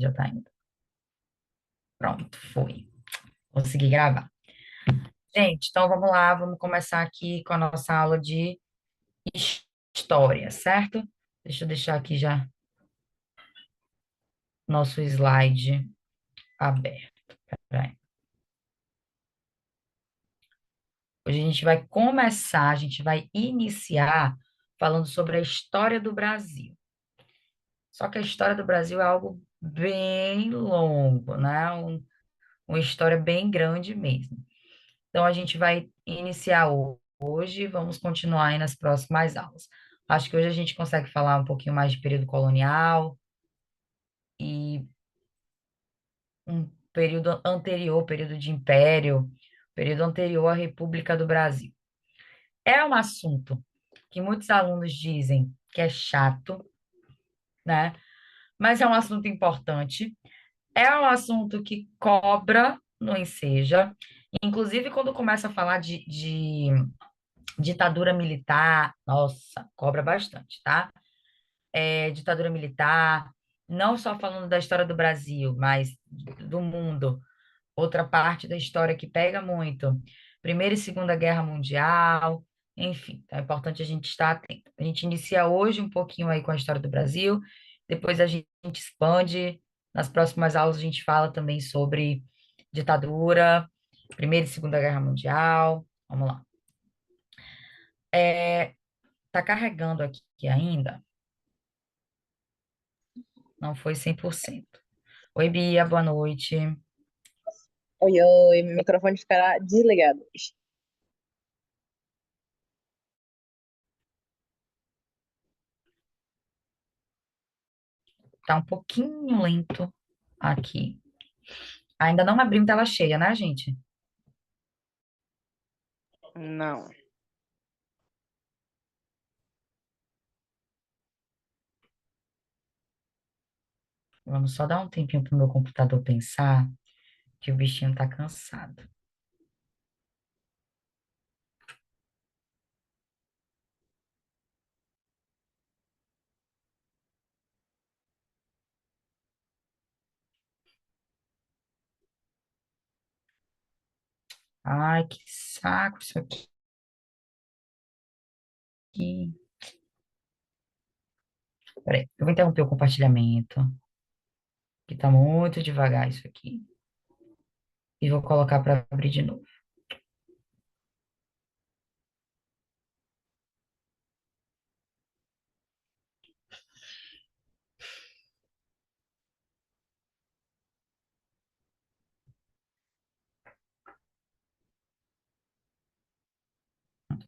já tá indo. Pronto, foi. Consegui gravar. Gente, então vamos lá, vamos começar aqui com a nossa aula de história, certo? Deixa eu deixar aqui já nosso slide aberto. Peraí. Hoje a gente vai começar, a gente vai iniciar falando sobre a história do Brasil. Só que a história do Brasil é algo bem longo, né? Uma história bem grande mesmo. Então, a gente vai iniciar hoje, vamos continuar aí nas próximas aulas. Acho que hoje a gente consegue falar um pouquinho mais de período colonial e um período anterior, período de império, período anterior à República do Brasil. É um assunto que muitos alunos dizem que é chato, né? Mas é um assunto importante. É um assunto que cobra no Enseja. Inclusive, quando começa a falar de ditadura militar, nossa, cobra bastante, tá? Ditadura militar, não só falando da história do Brasil, mas do mundo. Outra parte da história que pega muito, Primeira e Segunda Guerra Mundial, enfim, então é importante a gente estar atento. A gente inicia hoje um pouquinho aí com a história do Brasil, depois a gente expande, nas próximas aulas a gente fala também sobre ditadura, Primeira e Segunda Guerra Mundial, vamos lá. Tá carregando aqui ainda? Não foi 100%. Oi, Bia, boa noite. Oi, oi, meu microfone ficará desligado. Tá um pouquinho lento aqui. Ainda não abrimos tela cheia, né, gente? Não. Vamos só dar um tempinho pro meu computador pensar que o bichinho tá cansado. Ai, que saco isso aqui. Peraí, eu vou interromper o compartilhamento, que tá muito devagar isso aqui. E vou colocar para abrir de novo.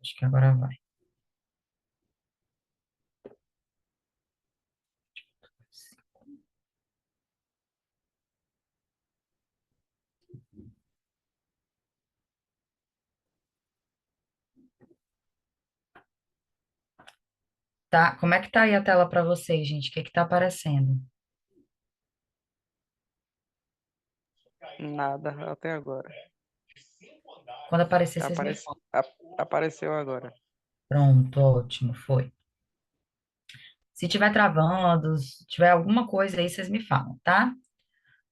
Acho que agora vai. Tá? Como é que tá aí a tela para vocês, gente? O que que tá aparecendo? Nada até agora. Quando aparecer, vocês me Aparece, falam. apareceu agora. Pronto, ótimo, foi. Se tiver travando, se tiver alguma coisa aí, vocês me falam, tá?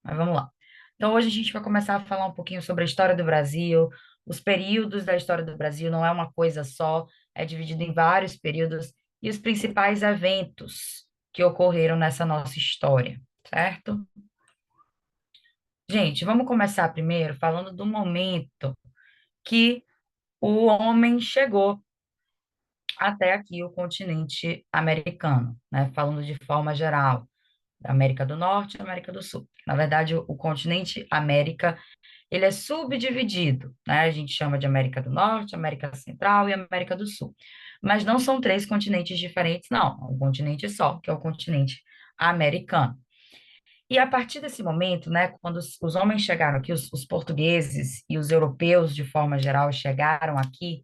Mas vamos lá. Então, hoje a gente vai começar a falar um pouquinho sobre a história do Brasil, os períodos da história do Brasil, não é uma coisa só, é dividido em vários períodos, e os principais eventos que ocorreram nessa nossa história, certo? Gente, vamos começar primeiro falando do momento que o homem chegou até aqui, o continente americano, né? Falando de forma geral, da América do Norte e América do Sul. Na verdade, o continente América ele é subdividido, né? A gente chama de América do Norte, América Central e América do Sul. Mas não são três continentes diferentes, não. É um continente só, que é o continente americano. E a partir desse momento, né, quando os homens chegaram aqui, os portugueses e os europeus, de forma geral, chegaram aqui,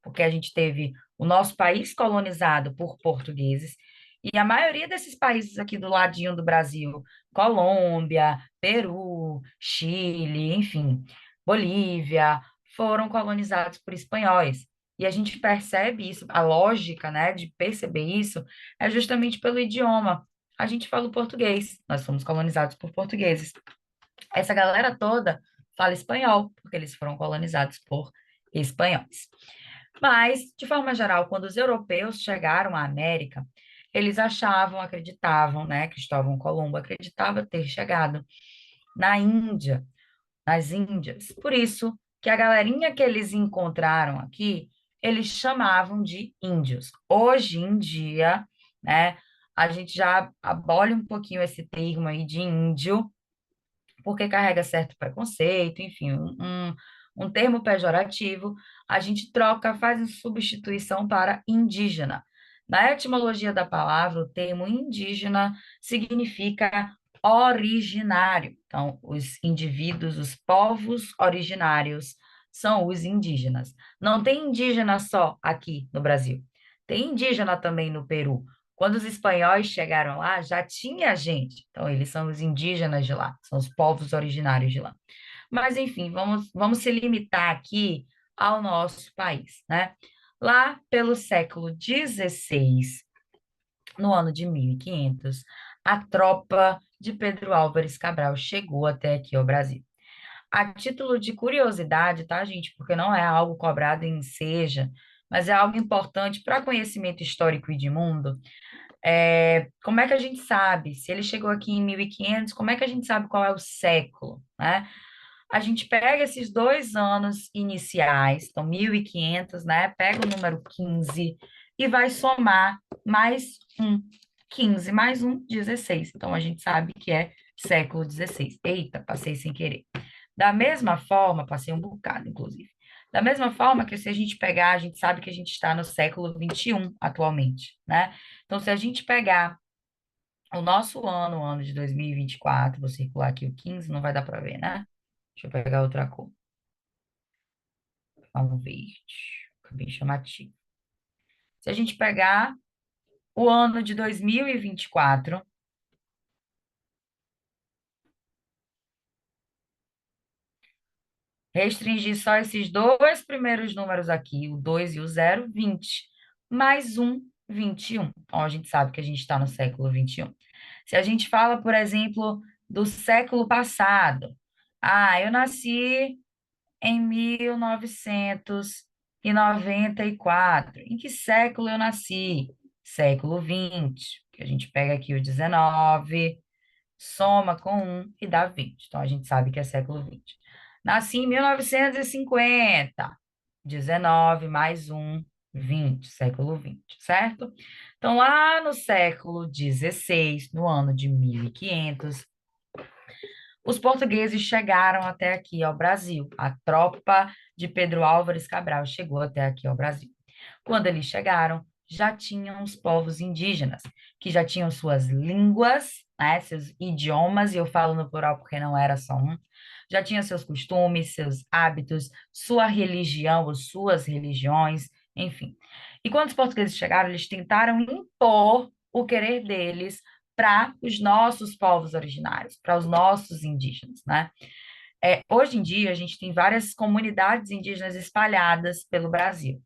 porque a gente teve o nosso país colonizado por portugueses, e a maioria desses países aqui do ladinho do Brasil, Colômbia, Peru, Chile, enfim, Bolívia, foram colonizados por espanhóis. E a gente percebe isso, a lógica, né, de perceber isso é justamente pelo idioma. a gente fala o português, nós fomos colonizados por portugueses. Essa galera toda fala espanhol, porque eles foram colonizados por espanhóis. Mas, de forma geral, quando os europeus chegaram à América, eles achavam, acreditavam, né, Cristóvão Colombo acreditava ter chegado na Índia, nas Índias. Por isso que a galerinha que eles encontraram aqui, eles chamavam de índios. Hoje em dia, né, a gente já abole um pouquinho esse termo aí de índio, porque carrega certo preconceito, enfim, um termo pejorativo, a gente troca, faz uma substituição para indígena. Na etimologia da palavra, o termo indígena significa originário. Então, os indivíduos, os povos originários são os indígenas. Não tem indígena só aqui no Brasil. Tem indígena também no Peru. Quando os espanhóis chegaram lá, já tinha gente. Então, eles são os indígenas de lá, são os povos originários de lá. Mas, enfim, vamos se limitar aqui ao nosso país, né? Lá pelo século XVI, no ano de 1500, a tropa de Pedro Álvares Cabral chegou até aqui ao Brasil. A título de curiosidade, tá, gente? Porque não é algo cobrado em seja, mas é algo importante para conhecimento histórico e de mundo. Como é que a gente sabe? Se ele chegou aqui em 1500, como é que a gente sabe qual é o século, né? A gente pega esses 2 anos iniciais, então 1500, né? Pega o número 15 e vai somar mais um. 15 mais um, 16. Então a gente sabe que é século XVI. Eita, passei sem querer. Da mesma forma, passei um bocado, inclusive. Da mesma forma que se a gente pegar, a gente sabe que a gente está no século XXI atualmente, né? Então, se a gente pegar o nosso ano, o ano de 2024, vou circular aqui o 15, não vai dar para ver, né? Deixa eu pegar outra cor. Um verde. Fica bem chamativo. Se a gente pegar o ano de 2024, restringir só esses dois primeiros números aqui, o 2 e o 0, 20. Mais um, 21. Então, a gente sabe que a gente está no século XXI. Se a gente fala, por exemplo, do século passado, eu nasci em 1994. Em que século eu nasci? Século XX, que a gente pega aqui o 19, soma com um e dá 20. Então, a gente sabe que é século XX. Nasci em 1950, 19 mais um, 20, século XX, certo? Então, lá no século XVI, no ano de 1500, os portugueses chegaram até aqui ao Brasil. A tropa de Pedro Álvares Cabral chegou até aqui ao Brasil. Quando eles chegaram, já tinham os povos indígenas, que já tinham suas línguas, né, seus idiomas, e eu falo no plural porque não era só um, já tinham seus costumes, seus hábitos, sua religião ou suas religiões, enfim. E quando os portugueses chegaram, eles tentaram impor o querer deles para os nossos povos originários, para os nossos indígenas, né? Hoje em dia, a gente tem várias comunidades indígenas espalhadas pelo Brasil.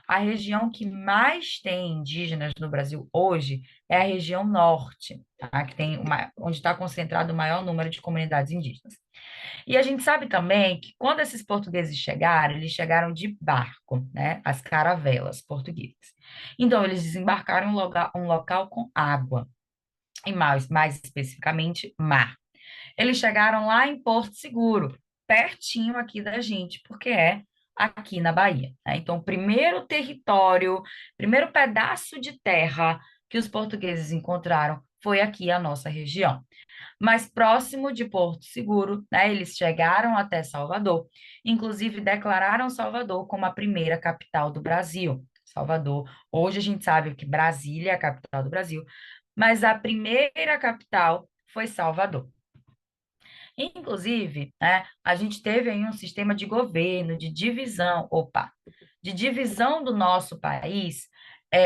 A região que mais tem indígenas no Brasil hoje é a região norte, tá? Que tem onde está concentrado o maior número de comunidades indígenas. E a gente sabe também que quando esses portugueses chegaram, eles chegaram de barco, né? As caravelas portuguesas. Então, eles desembarcaram em um local com água, e mais especificamente, mar. Eles chegaram lá em Porto Seguro, pertinho aqui da gente, porque é aqui na Bahia, né? Então, o primeiro território, primeiro pedaço de terra que os portugueses encontraram foi aqui a nossa região. Mas próximo de Porto Seguro, né, eles chegaram até Salvador, inclusive declararam Salvador como a primeira capital do Brasil. Salvador, hoje a gente sabe que Brasília é a capital do Brasil, mas a primeira capital foi Salvador. Inclusive, né, a gente teve aí um sistema de governo, de divisão do nosso país.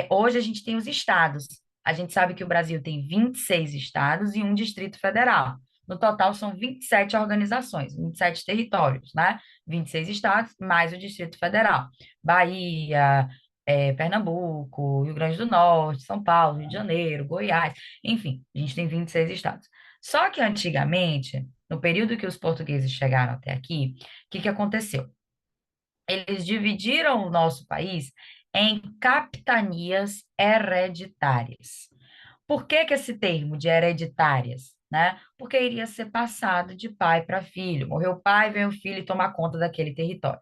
Hoje a gente tem os estados. A gente sabe que o Brasil tem 26 estados e um Distrito Federal. No total, são 27 organizações, 27 territórios, né? 26 estados, mais o Distrito Federal. Bahia, Pernambuco, Rio Grande do Norte, São Paulo, Rio de Janeiro, Goiás, enfim, a gente tem 26 estados. Só que antigamente, no período que os portugueses chegaram até aqui, o que que aconteceu? Eles dividiram o nosso país em capitanias hereditárias. Por que que esse termo de hereditárias, né? Porque iria ser passado de pai para filho. Morreu o pai, vem o filho e toma conta daquele território.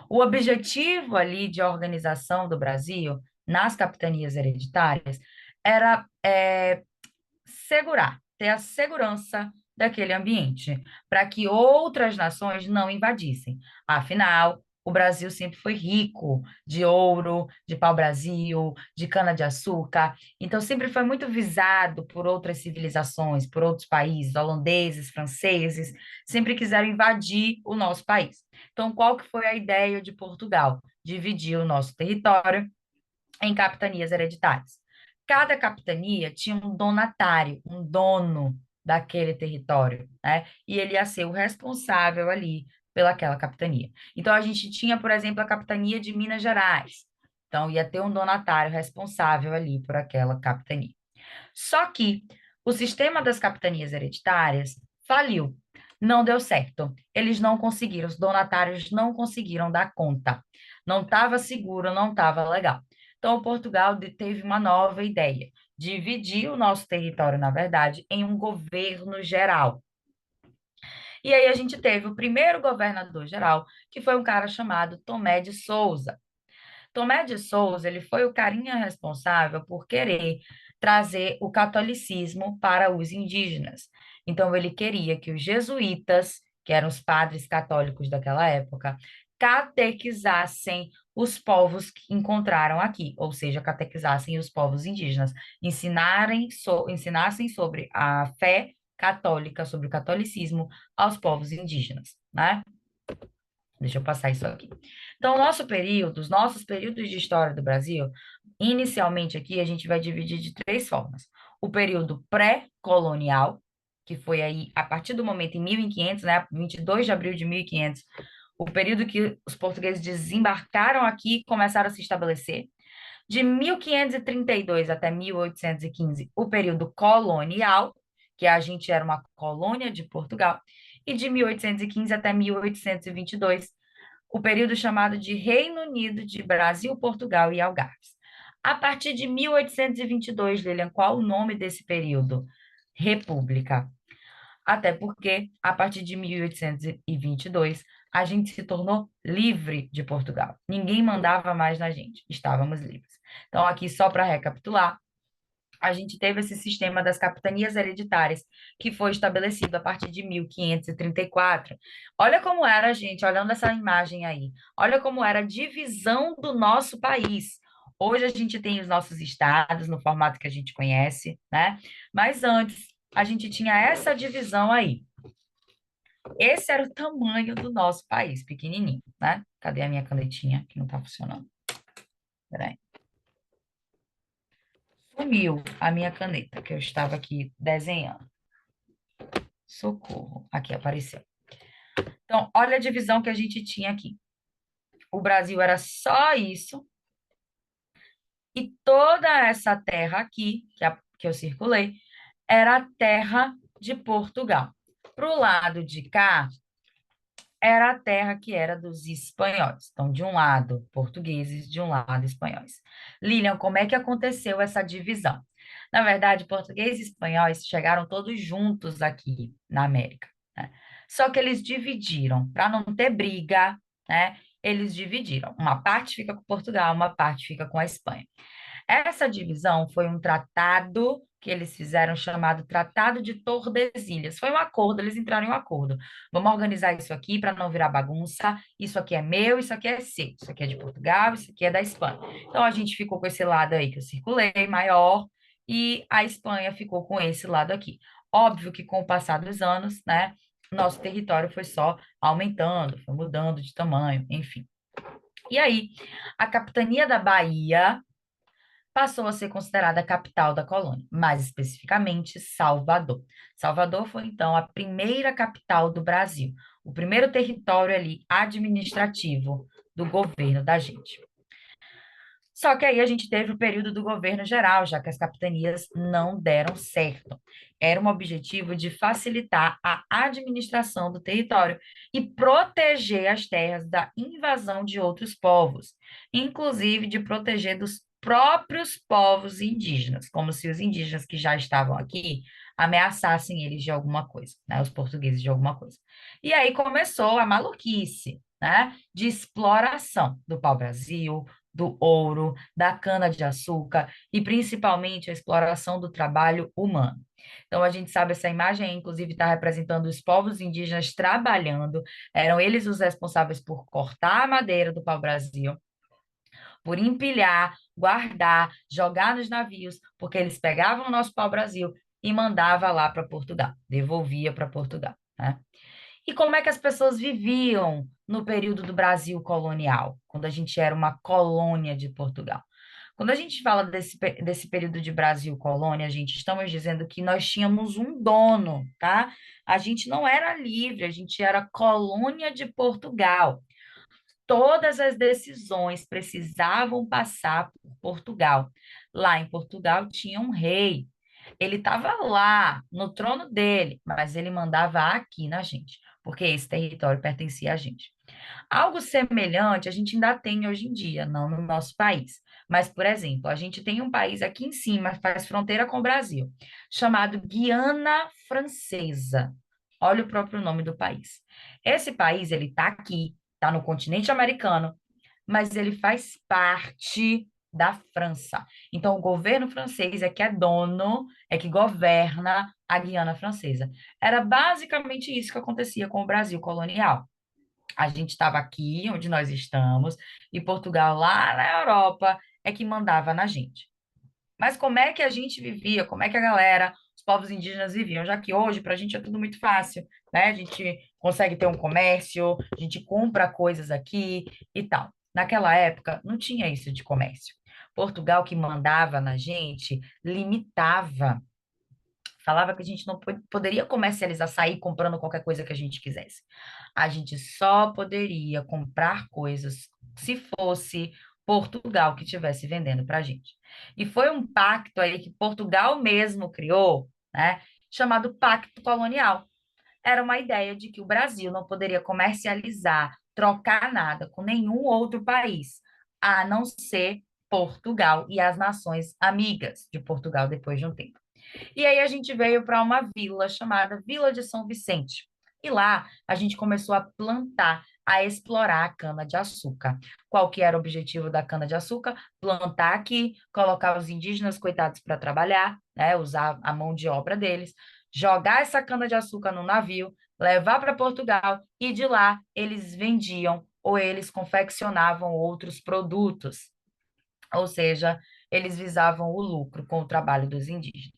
O objetivo ali de organização do Brasil nas capitanias hereditárias era segurar, ter a segurança daquele ambiente, para que outras nações não invadissem. Afinal, o Brasil sempre foi rico de ouro, de pau-brasil, de cana-de-açúcar, então sempre foi muito visado por outras civilizações, por outros países, holandeses, franceses, sempre quiseram invadir o nosso país. Então, qual que foi a ideia de Portugal? Dividir o nosso território em capitanias hereditárias. Cada capitania tinha um donatário, um dono daquele território, né? E ele ia ser o responsável ali pelaquela capitania. Então, a gente tinha, por exemplo, a capitania de Minas Gerais. Então, ia ter um donatário responsável ali por aquela capitania. Só que o sistema das capitanias hereditárias faliu, não deu certo. Eles não conseguiram, os donatários não conseguiram dar conta. Não estava seguro, não estava legal. Então, Portugal teve uma nova ideia, dividir o nosso território, na verdade, em um governo geral. E aí a gente teve o primeiro governador geral, que foi um cara chamado Tomé de Souza. Tomé de Souza, ele foi o carinha responsável por querer trazer o catolicismo para os indígenas. Então, ele queria que os jesuítas, que eram os padres católicos daquela época, catequizassem os povos que encontraram aqui, ou seja, catequizassem os povos indígenas, ensinassem sobre a fé católica, sobre o catolicismo aos povos indígenas, né? Deixa eu passar isso aqui. Então, os nossos períodos de história do Brasil, inicialmente aqui a gente vai dividir de três formas. O período pré-colonial, que foi aí a partir do momento em 1500, né, 22 de abril de 1500, o período que os portugueses desembarcaram aqui e começaram a se estabelecer. De 1532 até 1815, o período colonial, que a gente era uma colônia de Portugal, e de 1815 até 1822, o período chamado de Reino Unido de Brasil, Portugal e Algarves. A partir de 1822, Lilian, qual o nome desse período? República. Até porque, a partir de 1822, a gente se tornou livre de Portugal. Ninguém mandava mais na gente, estávamos livres. Então, aqui, só para recapitular, a gente teve esse sistema das capitanias hereditárias, que foi estabelecido a partir de 1534. Olha como era, gente, olhando essa imagem aí, olha como era a divisão do nosso país. Hoje a gente tem os nossos estados no formato que a gente conhece, né? Mas antes a gente tinha essa divisão aí. Esse era o tamanho do nosso país, pequenininho, né? Cadê a minha canetinha que não tá funcionando? Peraí. Sumiu a minha caneta que eu estava aqui desenhando. Socorro. Aqui apareceu. Então, olha a divisão que a gente tinha aqui. O Brasil era só isso, e toda essa terra aqui, que eu circulei, era a terra de Portugal. Para o lado de cá, era a terra que era dos espanhóis. Então, de um lado, portugueses, de um lado, espanhóis. Lilian, como é que aconteceu essa divisão? Na verdade, portugueses e espanhóis chegaram todos juntos aqui na América, né? Só que eles dividiram, para não ter briga, né? Eles dividiram. Uma parte fica com Portugal, uma parte fica com a Espanha. Essa divisão foi um tratado que eles fizeram chamado Tratado de Tordesilhas. Foi um acordo, eles entraram em um acordo. Vamos organizar isso aqui para não virar bagunça. Isso aqui é meu, isso aqui é seu. Isso aqui é de Portugal, isso aqui é da Espanha. Então a gente ficou com esse lado aí que eu circulei, maior, e a Espanha ficou com esse lado aqui. Óbvio que com o passar dos anos, né, nosso território foi só aumentando, foi mudando de tamanho, enfim. E aí, a capitania da Bahia passou a ser considerada a capital da colônia, mais especificamente Salvador. Salvador foi então a primeira capital do Brasil, o primeiro território ali administrativo do governo da gente. Só que aí a gente teve o período do governo geral, já que as capitanias não deram certo. Era um objetivo de facilitar a administração do território e proteger as terras da invasão de outros povos, inclusive de proteger dos próprios povos indígenas, como se os indígenas que já estavam aqui ameaçassem eles de alguma coisa, né, os portugueses de alguma coisa. E aí começou a maluquice, né, de exploração do pau-brasil, do ouro, da cana-de-açúcar e principalmente a exploração do trabalho humano. Então, a gente sabe essa imagem, inclusive, está representando os povos indígenas trabalhando, eram eles os responsáveis por cortar a madeira do pau-brasil, por empilhar, guardar, jogar nos navios, porque eles pegavam o nosso pau-brasil e mandava lá para Portugal, devolvia para Portugal, né? E como é que as pessoas viviam no período do Brasil colonial, quando a gente era uma colônia de Portugal? Quando a gente fala desse período de Brasil colônia, gente, estamos dizendo que nós tínhamos um dono, tá? A gente não era livre, a gente era colônia de Portugal. Todas as decisões precisavam passar por Portugal. Lá em Portugal tinha um rei. Ele estava lá, no trono dele, mas ele mandava aqui na gente, porque esse território pertencia a gente. Algo semelhante a gente ainda tem hoje em dia, não no nosso país. Mas, por exemplo, a gente tem um país aqui em cima, faz fronteira com o Brasil, chamado Guiana Francesa. Olha o próprio nome do país. Esse país, ele está aqui, está no continente americano, mas ele faz parte da França. Então, o governo francês é que é dono, é que governa a Guiana Francesa. Era basicamente isso que acontecia com o Brasil colonial. A gente estava aqui, onde nós estamos, e Portugal, lá na Europa, é que mandava na gente. Mas como é que a gente vivia? Como é que a galera, os povos indígenas viviam? Já que hoje, para a gente, é tudo muito fácil, né? A gente consegue ter um comércio, a gente compra coisas aqui e tal. Naquela época, não tinha isso de comércio. Portugal, que mandava na gente, limitava. Falava que a gente não poderia comercializar, sair comprando qualquer coisa que a gente quisesse. A gente só poderia comprar coisas se fosse Portugal que estivesse vendendo para a gente. E foi um pacto aí que Portugal mesmo criou, né, chamado Pacto Colonial. Era uma ideia de que o Brasil não poderia comercializar, trocar nada com nenhum outro país, a não ser Portugal e as nações amigas de Portugal depois de um tempo. E aí a gente veio para uma vila chamada Vila de São Vicente. E lá a gente começou a plantar, a explorar a cana-de-açúcar. Qual que era o objetivo da cana-de-açúcar? Plantar aqui, colocar os indígenas coitados para trabalhar, né, usar a mão de obra deles, jogar essa cana-de-açúcar no navio, levar para Portugal e de lá eles vendiam ou eles confeccionavam outros produtos. Ou seja, eles visavam o lucro com o trabalho dos indígenas.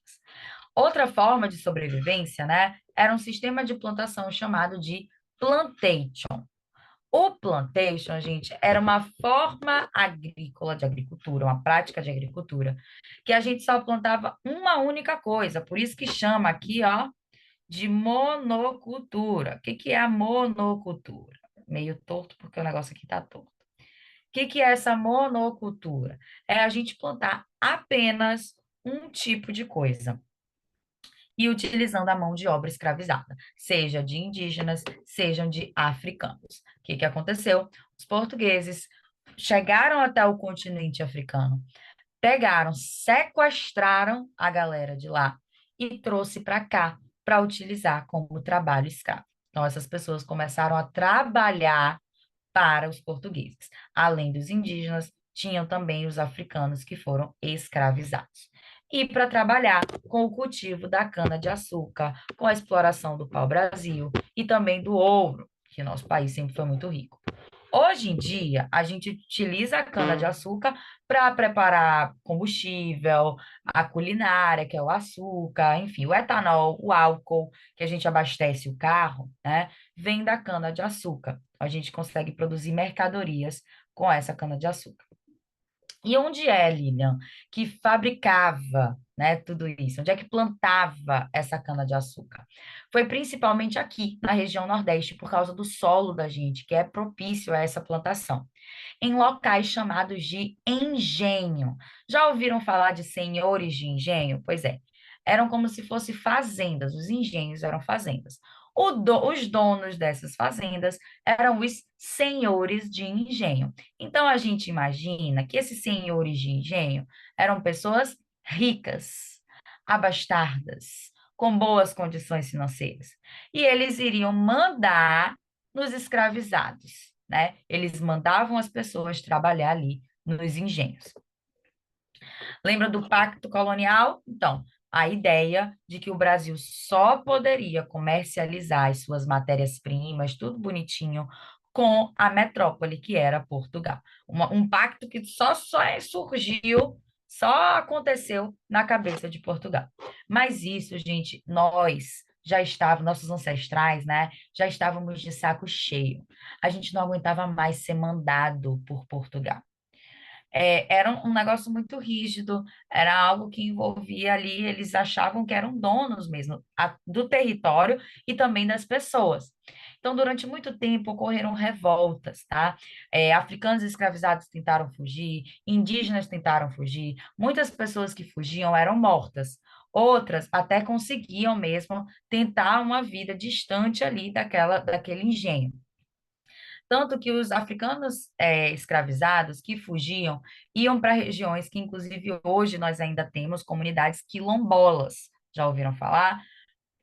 Outra forma de sobrevivência, né, era um sistema de plantação chamado de plantation. O plantation, gente, era uma forma agrícola de agricultura, uma prática de agricultura, que a gente só plantava uma única coisa, por isso que chama aqui, ó, de monocultura. O que que é a monocultura? Meio torto, porque o negócio aqui tá torto. O que que é essa monocultura? É a gente plantar apenas um tipo de coisa e utilizando a mão de obra escravizada, seja de indígenas, sejam de africanos. O que que aconteceu? Os portugueses chegaram até o continente africano, pegaram, sequestraram a galera de lá e trouxe para cá para utilizar como trabalho escravo. Então, essas pessoas começaram a trabalhar para os portugueses. Além dos indígenas, tinham também os africanos que foram escravizados. E para trabalhar com o cultivo da cana-de-açúcar, com a exploração do pau-brasil e também do ouro, que nosso país sempre foi muito rico. Hoje em dia, a gente utiliza a cana-de-açúcar para preparar combustível, a culinária, que é o açúcar, enfim, o etanol, o álcool, que a gente abastece o carro, né, vem da cana-de-açúcar. A gente consegue produzir mercadorias com essa cana-de-açúcar. E onde é, Lilian, que fabricava, né, tudo isso? Onde é que plantava essa cana-de-açúcar? Foi principalmente aqui, na região Nordeste, por causa do solo da gente, que é propício a essa plantação, em locais chamados de engenho. Já ouviram falar de senhores de engenho? Pois é, eram como se fossem fazendas, os engenhos eram fazendas. Os donos dessas fazendas eram os senhores de engenho. Então a gente imagina que esses senhores de engenho eram pessoas ricas, abastardas, com boas condições financeiras. E eles iriam mandar nos escravizados, né? Eles mandavam as pessoas trabalhar ali nos engenhos. Lembra do Pacto Colonial? Então, a ideia de que o Brasil só poderia comercializar as suas matérias-primas, tudo bonitinho, com a metrópole que era Portugal. Um pacto que só surgiu, só aconteceu na cabeça de Portugal. Mas isso, gente, nós já estávamos, nossos ancestrais, né, já estávamos de saco cheio. A gente não aguentava mais ser mandado por Portugal. Era um negócio muito rígido, era algo que envolvia ali, eles achavam que eram donos mesmo do território e também das pessoas. Então, durante muito tempo ocorreram revoltas, tá? Africanos escravizados tentaram fugir, indígenas tentaram fugir, muitas pessoas que fugiam eram mortas. Outras até conseguiam mesmo tentar uma vida distante ali daquele engenho. Tanto que os africanos escravizados que fugiam iam para regiões que, inclusive, hoje nós ainda temos comunidades quilombolas. Já ouviram falar?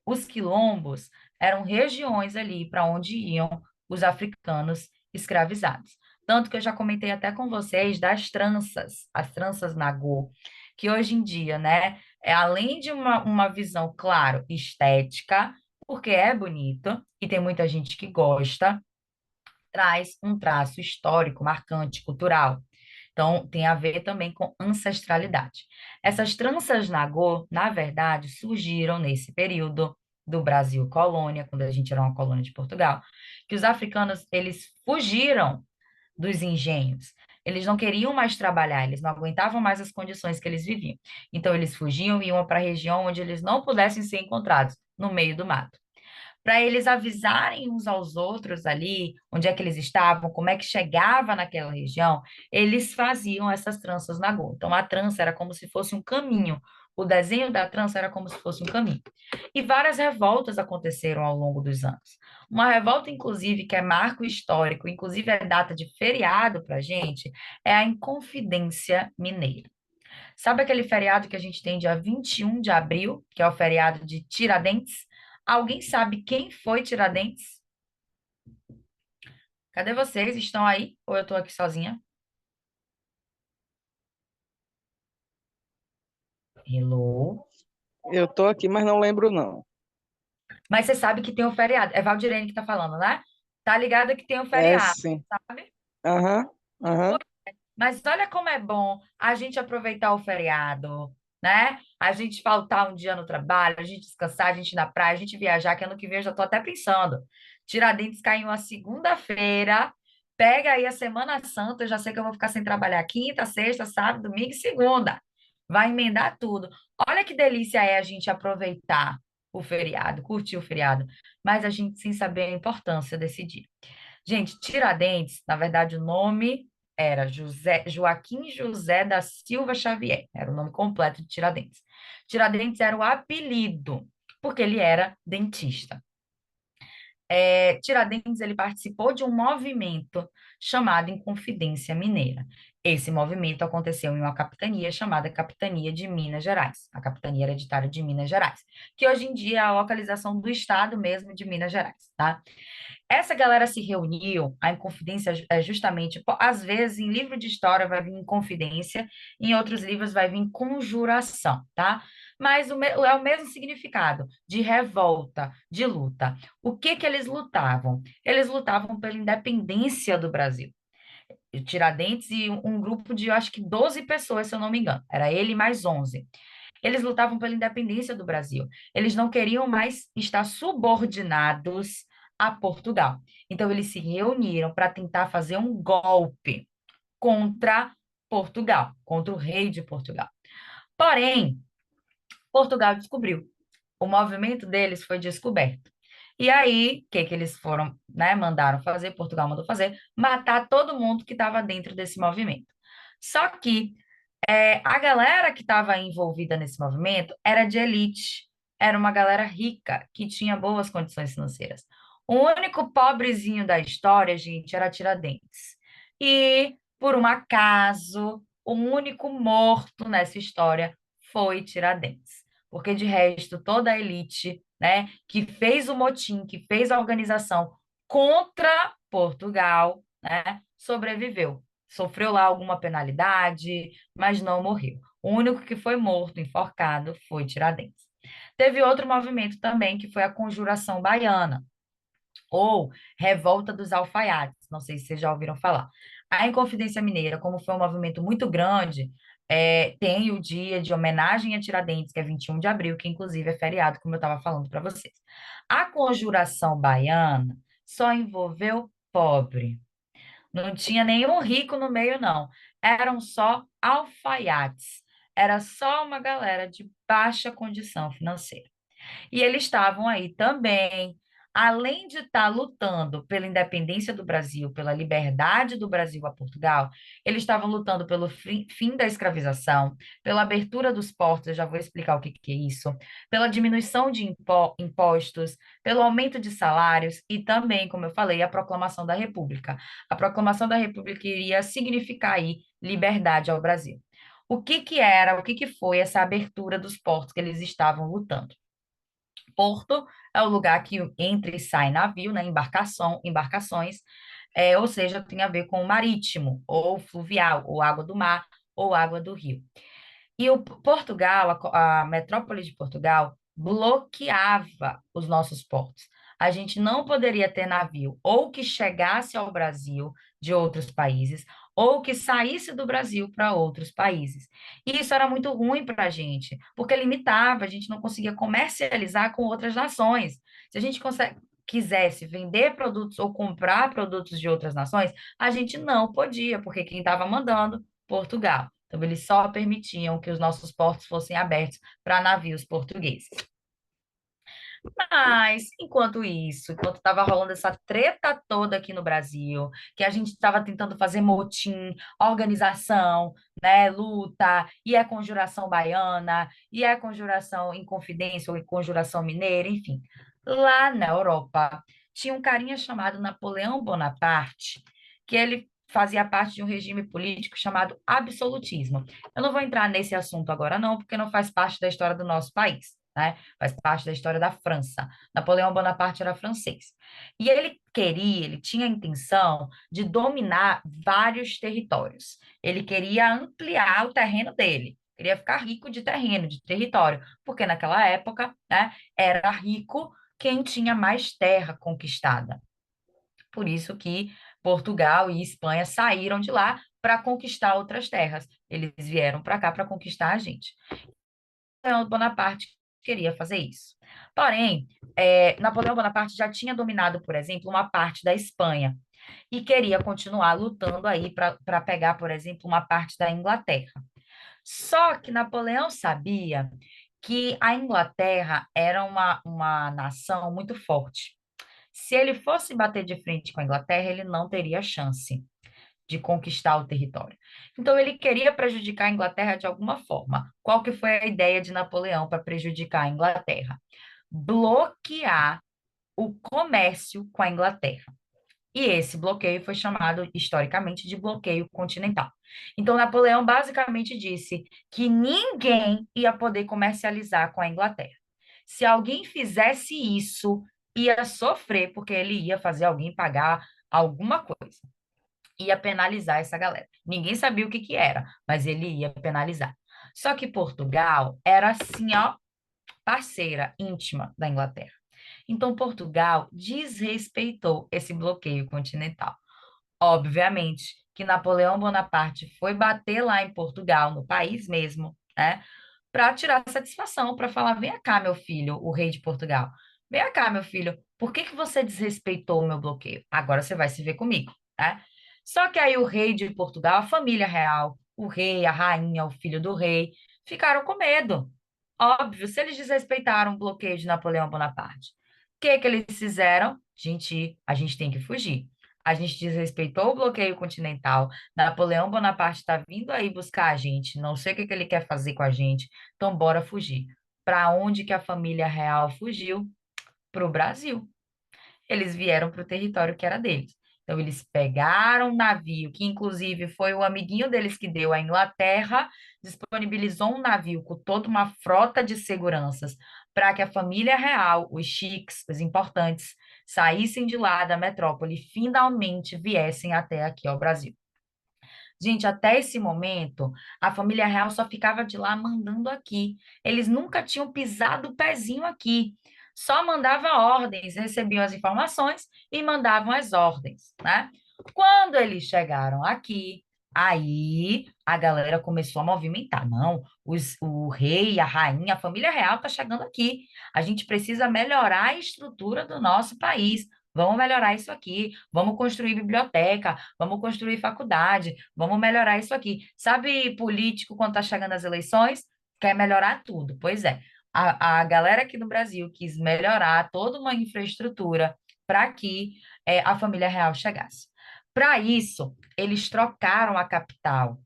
Os quilombos eram regiões ali para onde iam os africanos escravizados. Tanto que eu já comentei até com vocês das tranças, as tranças nagô, que hoje em dia, né, além de uma visão, claro, estética, porque é bonito e tem muita gente que gosta, traz um traço histórico, marcante, cultural. Então, tem a ver também com ancestralidade. Essas tranças nagô, na verdade, surgiram nesse período do Brasil colônia, quando a gente era uma colônia de Portugal, que os africanos, eles fugiram dos engenhos. Eles não queriam mais trabalhar, eles não aguentavam mais as condições que eles viviam. Então, eles fugiam e iam para a região onde eles não pudessem ser encontrados, no meio do mato, para eles avisarem uns aos outros ali, onde é que eles estavam, como é que chegava naquela região, eles faziam essas tranças na gota. Então, a trança era como se fosse um caminho. O desenho da trança era como se fosse um caminho. E várias revoltas aconteceram ao longo dos anos. Uma revolta, inclusive, que é marco histórico, inclusive é data de feriado para a gente, é a Inconfidência Mineira. Sabe aquele feriado que a gente tem dia 21 de abril, que é o feriado de Tiradentes? Alguém sabe quem foi Tiradentes? Cadê vocês? Estão aí? Ou eu estou aqui sozinha? Hello? Eu tô aqui, mas não lembro, não. Mas você sabe que tem o feriado. É Valdirene que tá falando, né? Tá ligada que tem o É feriado, sim. sabe? Aham, aham. Mas olha como é bom a gente aproveitar o feriado, né? A gente faltar um dia no trabalho, a gente descansar, a gente ir na praia, a gente viajar, que ano que vem eu já tô até pensando. Tiradentes cai em uma segunda-feira, pega aí a Semana Santa, eu já sei que eu vou ficar sem trabalhar quinta, sexta, sábado, domingo e segunda. Vai emendar tudo. Olha que delícia é a gente aproveitar o feriado, curtir o feriado, mas a gente sem saber a importância desse dia. Gente, Tiradentes, na verdade, o nome era Joaquim José da Silva Xavier, era o nome completo de Tiradentes. Tiradentes era o apelido, porque ele era dentista. Tiradentes ele participou de um movimento chamado Inconfidência Mineira. Esse movimento aconteceu em uma capitania chamada Capitania de Minas Gerais, a Capitania Hereditária de Minas Gerais, que hoje em dia é a localização do estado mesmo de Minas Gerais, tá? Essa galera se reuniu, a Inconfidência é justamente, às vezes em livro de história vai vir Inconfidência, em outros livros vai vir Conjuração, tá? Mas é o mesmo significado, de revolta, de luta. O que que eles lutavam? Eles lutavam pela independência do Brasil. Tiradentes e um grupo de, eu acho que 12 pessoas, se eu não me engano. Era ele mais 11. Eles lutavam pela independência do Brasil. Eles não queriam mais estar subordinados a Portugal. Então, eles se reuniram para tentar fazer um golpe contra Portugal, contra o rei de Portugal. Porém, Portugal descobriu. O movimento deles foi descoberto. E aí, o que que eles foram, né, mandaram fazer, Portugal mandou fazer, matar todo mundo que estava dentro desse movimento. Só que a galera que estava envolvida nesse movimento era de elite, era uma galera rica, que tinha boas condições financeiras. O único pobrezinho da história, gente, era Tiradentes. E, por um acaso, o único morto nessa história foi Tiradentes. Porque, de resto, toda a elite, né, que fez o motim, que fez a organização contra Portugal, né, sobreviveu. Sofreu lá alguma penalidade, mas não morreu. O único que foi morto, enforcado, foi Tiradentes. Teve outro movimento também, que foi a Conjuração Baiana, ou Revolta dos Alfaiates, não sei se vocês já ouviram falar. A Inconfidência Mineira, como foi um movimento muito grande, tem o dia de homenagem a Tiradentes, que é 21 de abril, que inclusive é feriado, como eu estava falando para vocês. A Conjuração Baiana só envolveu pobre. Não tinha nenhum rico no meio, não. Eram só alfaiates. Era só uma galera de baixa condição financeira. E eles estavam aí também, além de estar lutando pela independência do Brasil, pela liberdade do Brasil a Portugal, eles estavam lutando pelo fim da escravização, pela abertura dos portos, eu já vou explicar o que que é isso, pela diminuição de impostos, pelo aumento de salários e também, como eu falei, a proclamação da República. A proclamação da República iria significar aí liberdade ao Brasil. O que que era, o que que foi essa abertura dos portos que eles estavam lutando? Porto é o lugar que entra e sai navio, né? Embarcações, ou seja, tem a ver com o marítimo, ou fluvial, ou água do mar, ou água do rio. E o Portugal, a metrópole de Portugal, bloqueava os nossos portos. A gente não poderia ter navio ou que chegasse ao Brasil de outros países, ou que saísse do Brasil para outros países. E isso era muito ruim para a gente, porque limitava, a gente não conseguia comercializar com outras nações. Se a gente quisesse vender produtos ou comprar produtos de outras nações, a gente não podia, porque quem estava mandando, Portugal. Então, eles só permitiam que os nossos portos fossem abertos para navios portugueses. Mas, enquanto isso, enquanto estava rolando essa treta toda aqui no Brasil, que a gente estava tentando fazer motim, organização, né, luta, e a conjuração baiana, e a conjuração em Confidência ou em conjuração mineira, enfim. Lá na Europa, tinha um carinha chamado Napoleão Bonaparte, que ele fazia parte de um regime político chamado absolutismo. Eu não vou entrar nesse assunto agora, não, porque não faz parte da história do nosso país, né? Faz parte da história da França. Napoleão Bonaparte era francês. E ele tinha a intenção de dominar vários territórios. Ele queria ampliar o terreno dele, queria ficar rico de terreno, de território, porque naquela época, né, era rico quem tinha mais terra conquistada. Por isso que Portugal e Espanha saíram de lá para conquistar outras terras. Eles vieram para cá para conquistar a gente. Napoleão Bonaparte queria fazer isso. Porém, Napoleão Bonaparte já tinha dominado, por exemplo, uma parte da Espanha e queria continuar lutando aí para pegar, por exemplo, uma parte da Inglaterra. Só que Napoleão sabia que a Inglaterra era uma nação muito forte. Se ele fosse bater de frente com a Inglaterra, ele não teria chance de conquistar o território. Então ele queria prejudicar a Inglaterra de alguma forma. Qual que foi a ideia de Napoleão para prejudicar a Inglaterra? Bloquear o comércio com a Inglaterra. E esse bloqueio foi chamado historicamente de bloqueio continental. Então Napoleão basicamente disse que ninguém ia poder comercializar com a Inglaterra. Se alguém fizesse isso, ia sofrer, porque ele ia fazer alguém pagar alguma coisa, ia penalizar essa galera. Ninguém sabia o que que era, mas ele ia penalizar. Só que Portugal era assim, ó, parceira íntima da Inglaterra. Então Portugal desrespeitou esse bloqueio continental. Obviamente que Napoleão Bonaparte foi bater lá em Portugal, no país mesmo, né, para tirar satisfação, para falar: vem cá, meu filho, o rei de Portugal. Vem cá, meu filho, por que que você desrespeitou o meu bloqueio? Agora você vai se ver comigo, né? Só que aí o rei de Portugal, a família real, o rei, a rainha, o filho do rei, ficaram com medo. Óbvio, se eles desrespeitaram o bloqueio de Napoleão Bonaparte, o que que eles fizeram? A gente tem que fugir. A gente desrespeitou o bloqueio continental. Napoleão Bonaparte está vindo aí buscar a gente. Não sei o que que ele quer fazer com a gente. Então, bora fugir. Para onde que a família real fugiu? Para o Brasil. Eles vieram para o território que era deles. Então, eles pegaram um navio, que inclusive foi o amiguinho deles que deu à Inglaterra, disponibilizou um navio com toda uma frota de seguranças para que a família real, os chiques, os importantes, saíssem de lá da metrópole e finalmente viessem até aqui ao Brasil. Gente, até esse momento, a família real só ficava de lá mandando aqui. Eles nunca tinham pisado o pezinho aqui. Só mandava ordens, recebiam as informações e mandavam as ordens, né? Quando eles chegaram aqui, aí a galera começou a movimentar. Não, o rei, a rainha, a família real está chegando aqui. A gente precisa melhorar a estrutura do nosso país. Vamos melhorar isso aqui. Vamos construir biblioteca, vamos construir faculdade, vamos melhorar isso aqui. Sabe, político, quando está chegando as eleições, quer melhorar tudo. Pois é, a galera aqui no Brasil quis melhorar toda uma infraestrutura para que a família real chegasse. Para isso, eles trocaram a capital.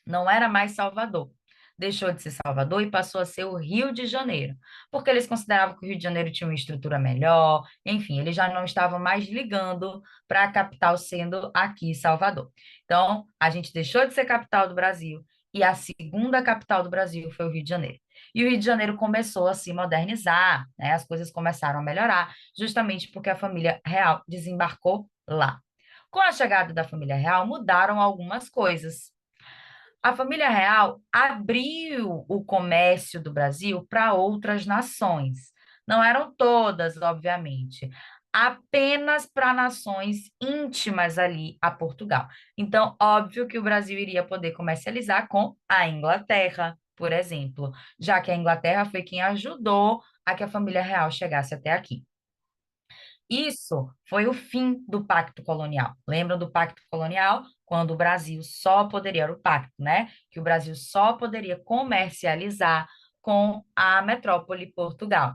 Não era mais Salvador. Deixou de ser Salvador e passou a ser o Rio de Janeiro, porque eles consideravam que o Rio de Janeiro tinha uma estrutura melhor, enfim, eles já não estavam mais ligando para a capital sendo aqui Salvador. Então, a gente deixou de ser capital do Brasil e a segunda capital do Brasil foi o Rio de Janeiro. E o Rio de Janeiro começou a se modernizar, né? As coisas começaram a melhorar, justamente porque a família real desembarcou lá. Com a chegada da família real, mudaram algumas coisas. A família real abriu o comércio do Brasil para outras nações. Não eram todas, obviamente, apenas para nações íntimas ali a Portugal. Então, óbvio que o Brasil iria poder comercializar com a Inglaterra, por exemplo, já que a Inglaterra foi quem ajudou a que a família real chegasse até aqui. Isso foi o fim do Pacto Colonial. Lembram do Pacto Colonial? Quando o Brasil só poderia, era o pacto, né? Que o Brasil só poderia comercializar com a metrópole Portugal.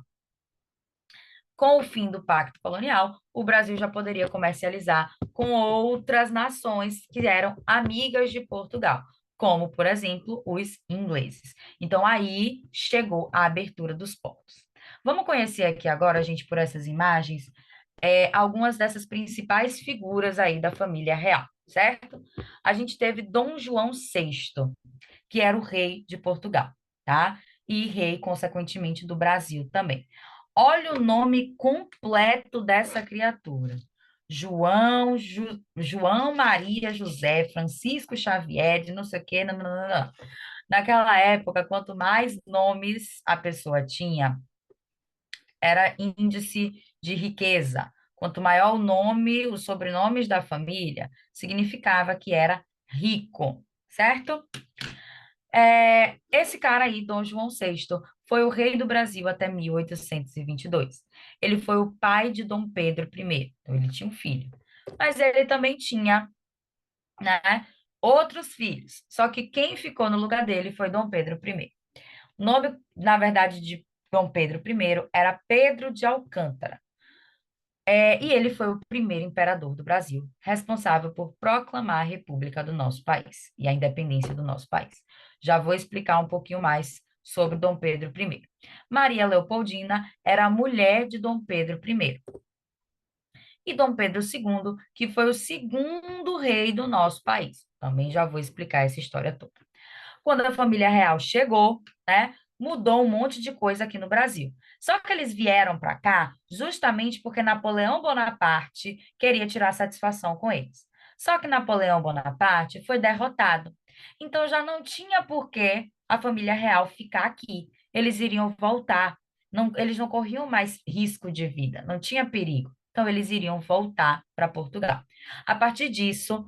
Com o fim do Pacto Colonial, o Brasil já poderia comercializar com outras nações que eram amigas de Portugal, como, por exemplo, os ingleses. Então, aí chegou a abertura dos portos. Vamos conhecer aqui agora, gente, por essas imagens, algumas dessas principais figuras aí da família real, certo? A gente teve Dom João VI, que era o rei de Portugal, tá? E rei, consequentemente, do Brasil também. Olha o nome completo dessa criatura. João Maria José Francisco Xavier, de não sei o quê, não, não, não, não. Naquela época, quanto mais nomes a pessoa tinha, era índice de riqueza. Quanto maior o nome, os sobrenomes da família, significava que era rico, certo? Esse cara aí, Dom João VI, foi o rei do Brasil até 1822. Ele foi o pai de Dom Pedro I, então ele tinha um filho. Mas ele também tinha, né, outros filhos. Só que quem ficou no lugar dele foi Dom Pedro I. O nome, na verdade, de Dom Pedro I era Pedro de Alcântara. E ele foi o primeiro imperador do Brasil, responsável por proclamar a República do nosso país e a independência do nosso país. Já vou explicar um pouquinho mais sobre Dom Pedro I. Maria Leopoldina era a mulher de Dom Pedro I. E Dom Pedro II, que foi o segundo rei do nosso país. Também já vou explicar essa história toda. Quando a família real chegou, né, mudou um monte de coisa aqui no Brasil. Só que eles vieram para cá justamente porque Napoleão Bonaparte queria tirar satisfação com eles. Só que Napoleão Bonaparte foi derrotado. Então já não tinha por que a família real ficar aqui. Eles iriam voltar. Não, eles não corriam mais risco de vida, não tinha perigo. Então eles iriam voltar para Portugal. A partir disso,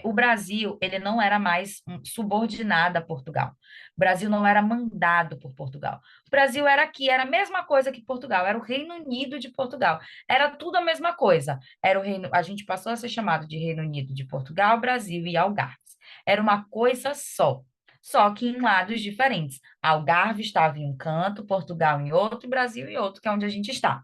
o Brasil ele não era mais subordinado a Portugal. O Brasil não era mandado por Portugal. O Brasil era aqui, era a mesma coisa que Portugal, era o Reino Unido de Portugal. Era tudo a mesma coisa. Era o reino, a gente passou a ser chamado de Reino Unido de Portugal, Brasil e Algarves. era uma coisa só. Só que em lados diferentes. Algarve estava em um canto, Portugal em outro, e Brasil em outro, que é onde a gente está.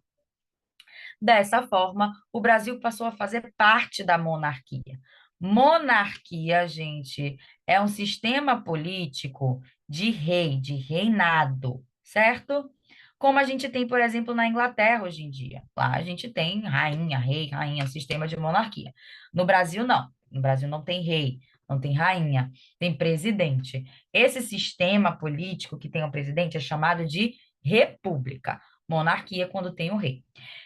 Dessa forma, o Brasil passou a fazer parte da monarquia. Monarquia, gente, é um sistema político de rei, de reinado, certo? Como a gente tem, por exemplo, na Inglaterra hoje em dia. Lá a gente tem rainha, rei, rainha, sistema de monarquia. No Brasil, não. No Brasil não tem rei, não tem rainha, tem presidente. Esse sistema político que tem o presidente é chamado de república. Monarquia quando tem o rei.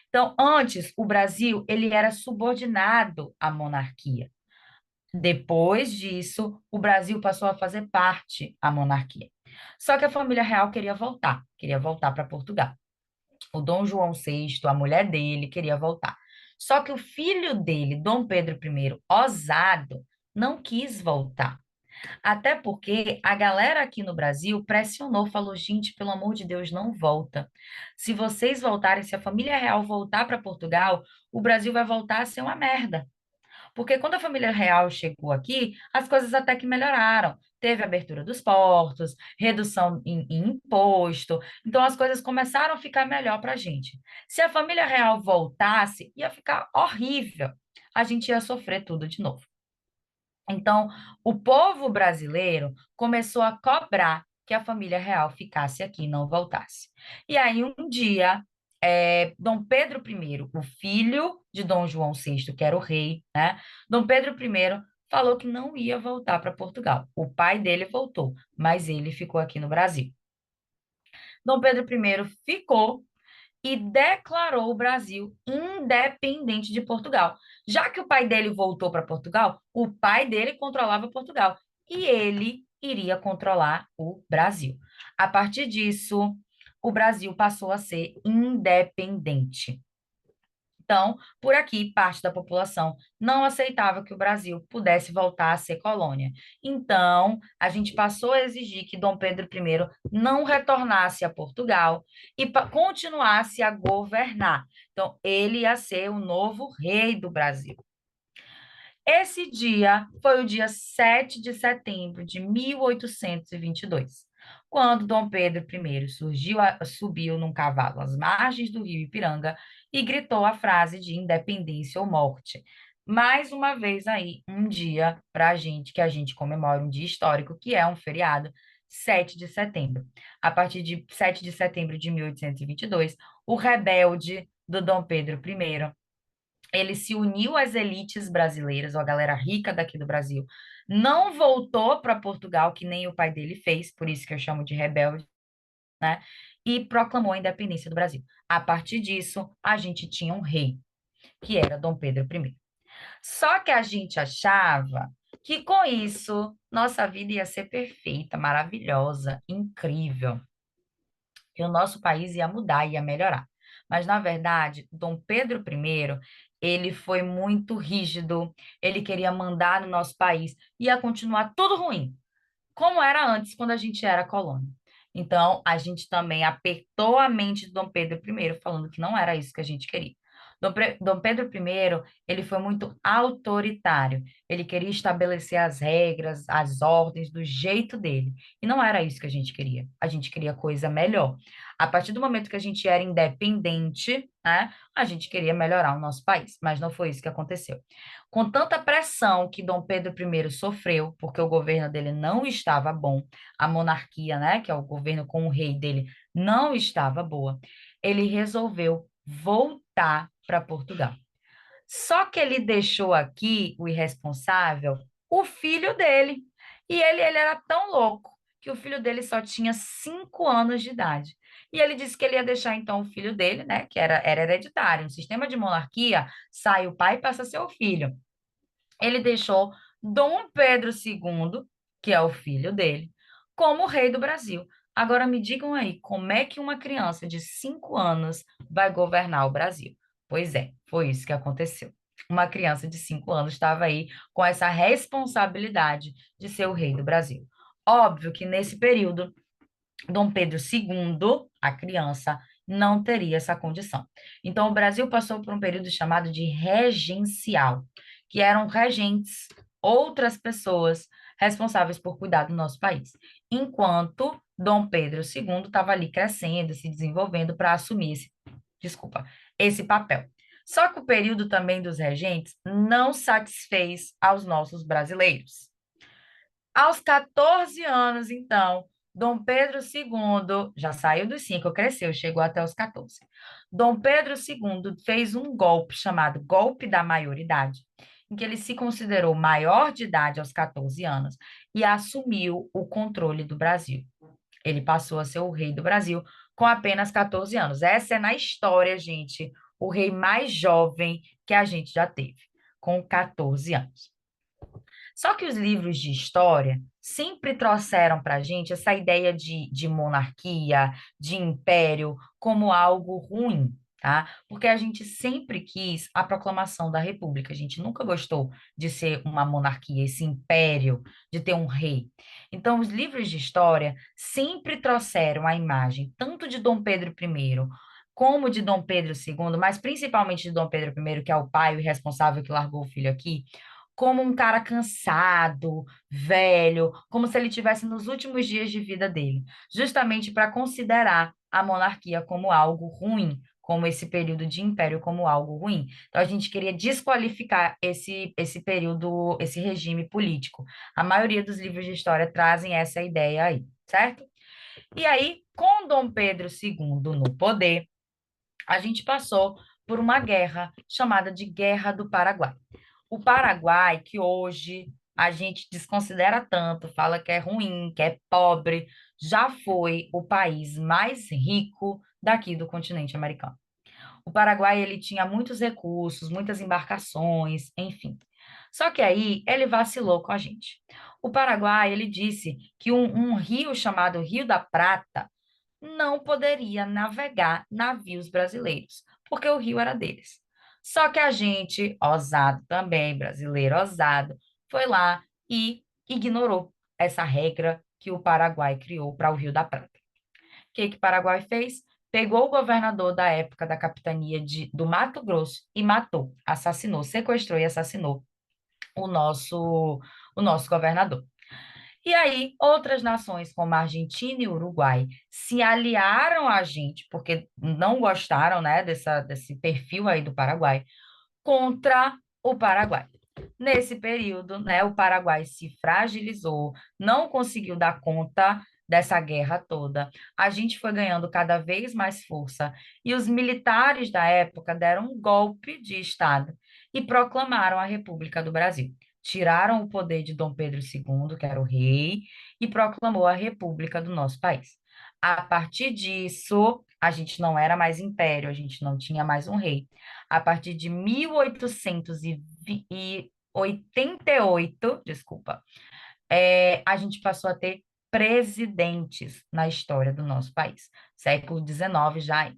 Então, antes, o Brasil, ele era subordinado à monarquia. Depois disso, o Brasil passou a fazer parte da monarquia. Só que a família real queria voltar para Portugal. O Dom João VI, a mulher dele, queria voltar. Só que o filho dele, Dom Pedro I, ousado, não quis voltar. Até porque a galera aqui no Brasil pressionou, falou: gente, pelo amor de Deus, não volta. Se vocês voltarem, se a família real voltar para Portugal, o Brasil vai voltar a ser uma merda. Porque quando a família real chegou aqui, as coisas até que melhoraram. Teve abertura dos portos, redução em imposto. Então as coisas começaram a ficar melhor para a gente. Se a família real voltasse, ia ficar horrível. A gente ia sofrer tudo de novo. Então, o povo brasileiro começou a cobrar que a família real ficasse aqui e não voltasse. E aí, um dia, Dom Pedro I, o filho de Dom João VI, que era o rei, né? Dom Pedro I falou que não ia voltar para Portugal. O pai dele voltou, mas ele ficou aqui no Brasil. Dom Pedro I ficou e declarou o Brasil independente de Portugal. Já que o pai dele voltou para Portugal, o pai dele controlava Portugal e ele iria controlar o Brasil. A partir disso, o Brasil passou a ser independente. Então, por aqui, parte da população não aceitava que o Brasil pudesse voltar a ser colônia. Então, a gente passou a exigir que Dom Pedro I não retornasse a Portugal e continuasse a governar. Então, ele ia ser o novo rei do Brasil. Esse dia foi o dia 7 de setembro de 1822, quando Dom Pedro I subiu num cavalo às margens do rio Ipiranga e gritou a frase de independência ou morte. Mais uma vez aí, um dia para a gente, que a gente comemora um dia histórico, que é um feriado, 7 de setembro. A partir de 7 de setembro de 1822, o rebelde do Dom Pedro I ele se uniu às elites brasileiras, ou a galera rica daqui do Brasil. Não voltou para Portugal, que nem o pai dele fez, por isso que eu chamo de rebelde, né? E proclamou a independência do Brasil. A partir disso, a gente tinha um rei, que era Dom Pedro I. Só que a gente achava que com isso nossa vida ia ser perfeita, maravilhosa, incrível, que o nosso país ia mudar, ia melhorar. Mas, na verdade, Dom Pedro I, ele foi muito rígido, ele queria mandar no nosso país, ia continuar tudo ruim, como era antes, quando a gente era colônia. Então, a gente também apertou a mente de Dom Pedro I, falando que não era isso que a gente queria. Dom Pedro I, ele foi muito autoritário. Ele queria estabelecer as regras, as ordens do jeito dele. E não era isso que a gente queria. A gente queria coisa melhor. A partir do momento que a gente era independente, né, a gente queria melhorar o nosso país. Mas não foi isso que aconteceu. Com tanta pressão que Dom Pedro I sofreu, porque o governo dele não estava bom, a monarquia, né, que é o governo com o rei dele, não estava boa, ele resolveu voltar para Portugal. Só que ele deixou aqui, o irresponsável, o filho dele. E ele era tão louco que o filho dele só tinha 5 anos de idade. E ele disse que ele ia deixar então o filho dele, né, que era hereditário. No sistema de monarquia, sai o pai e passa a ser o filho. Ele deixou Dom Pedro II, que é o filho dele, como rei do Brasil. Agora me digam aí, como é que uma criança de 5 anos vai governar o Brasil? Pois é, foi isso que aconteceu. Uma criança de 5 anos estava aí com essa responsabilidade de ser o rei do Brasil. Óbvio que nesse período, Dom Pedro II, a criança, não teria essa condição. Então, o Brasil passou por um período chamado de regencial, que eram regentes, outras pessoas responsáveis por cuidar do nosso país, enquanto Dom Pedro II estava ali crescendo, se desenvolvendo para assumir esse papel. Só que o período também dos regentes não satisfez aos nossos brasileiros. Aos 14 anos, então, Dom Pedro II já saiu dos 5, cresceu, chegou até os 14. Dom Pedro II fez um golpe chamado Golpe da Maioridade, em que ele se considerou maior de idade aos 14 anos e assumiu o controle do Brasil. Ele passou a ser o rei do Brasil com apenas 14 anos. Essa é na história, gente, o rei mais jovem que a gente já teve, com 14 anos. Só que os livros de história sempre trouxeram para a gente essa ideia de monarquia, de império, como algo ruim, tá? Porque a gente sempre quis a proclamação da República. A gente nunca gostou de ser uma monarquia, esse império, de ter um rei. Então, os livros de história sempre trouxeram a imagem tanto de Dom Pedro I, como de Dom Pedro II, mas principalmente de Dom Pedro I, que é o pai, o responsável que largou o filho aqui, como um cara cansado, velho, como se ele tivesse nos últimos dias de vida dele, justamente para considerar a monarquia como algo ruim, como esse período de império como algo ruim. Então a gente queria desqualificar esse período, esse regime político. A maioria dos livros de história trazem essa ideia aí, certo? E aí, com Dom Pedro II no poder, a gente passou por uma guerra chamada de Guerra do Paraguai. O Paraguai, que hoje a gente desconsidera tanto, fala que é ruim, que é pobre, já foi o país mais rico daqui do continente americano. O Paraguai, ele tinha muitos recursos, muitas embarcações, enfim. Só que aí ele vacilou com a gente. O Paraguai, ele disse que um rio chamado Rio da Prata não poderia navegar navios brasileiros, porque o rio era deles. Só que a gente, ousado também, brasileiro ousado, foi lá e ignorou essa regra que o Paraguai criou para o Rio da Prata. O que o Paraguai fez? Pegou o governador da época da capitania do Mato Grosso e matou, assassinou, sequestrou e assassinou o nosso governador. E aí, outras nações, como a Argentina e o Uruguai, se aliaram a gente, porque não gostaram, né, desse perfil aí do Paraguai, contra o Paraguai. Nesse período, né, o Paraguai se fragilizou, não conseguiu dar conta dessa guerra toda. A gente foi ganhando cada vez mais força e os militares da época deram um golpe de Estado e proclamaram a República do Brasil. Tiraram o poder de Dom Pedro II, que era o rei, e proclamou a República do nosso país. A partir disso, a gente não era mais império, a gente não tinha mais um rei. A partir de 1888, desculpa, a gente passou a ter presidentes na história do nosso país. Século XIX já. Aí.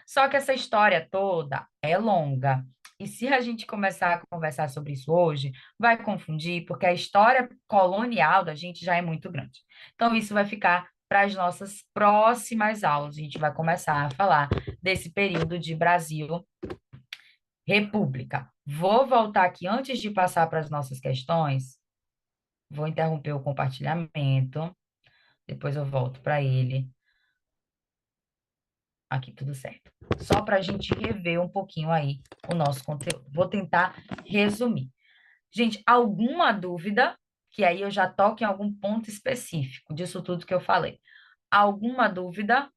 Só que essa história toda é longa. E se a gente começar a conversar sobre isso hoje, vai confundir, porque a história colonial da gente já é muito grande. Então, isso vai ficar para as nossas próximas aulas. A gente vai começar a falar desse período de Brasil República. Vou voltar aqui antes de passar para as nossas questões. Vou interromper o compartilhamento. Depois eu volto para ele. Aqui, tudo certo. Só para a gente rever um pouquinho aí o nosso conteúdo. Vou tentar resumir. Gente, alguma dúvida? Que aí eu já toco em algum ponto específico disso tudo que eu falei. Alguma dúvida?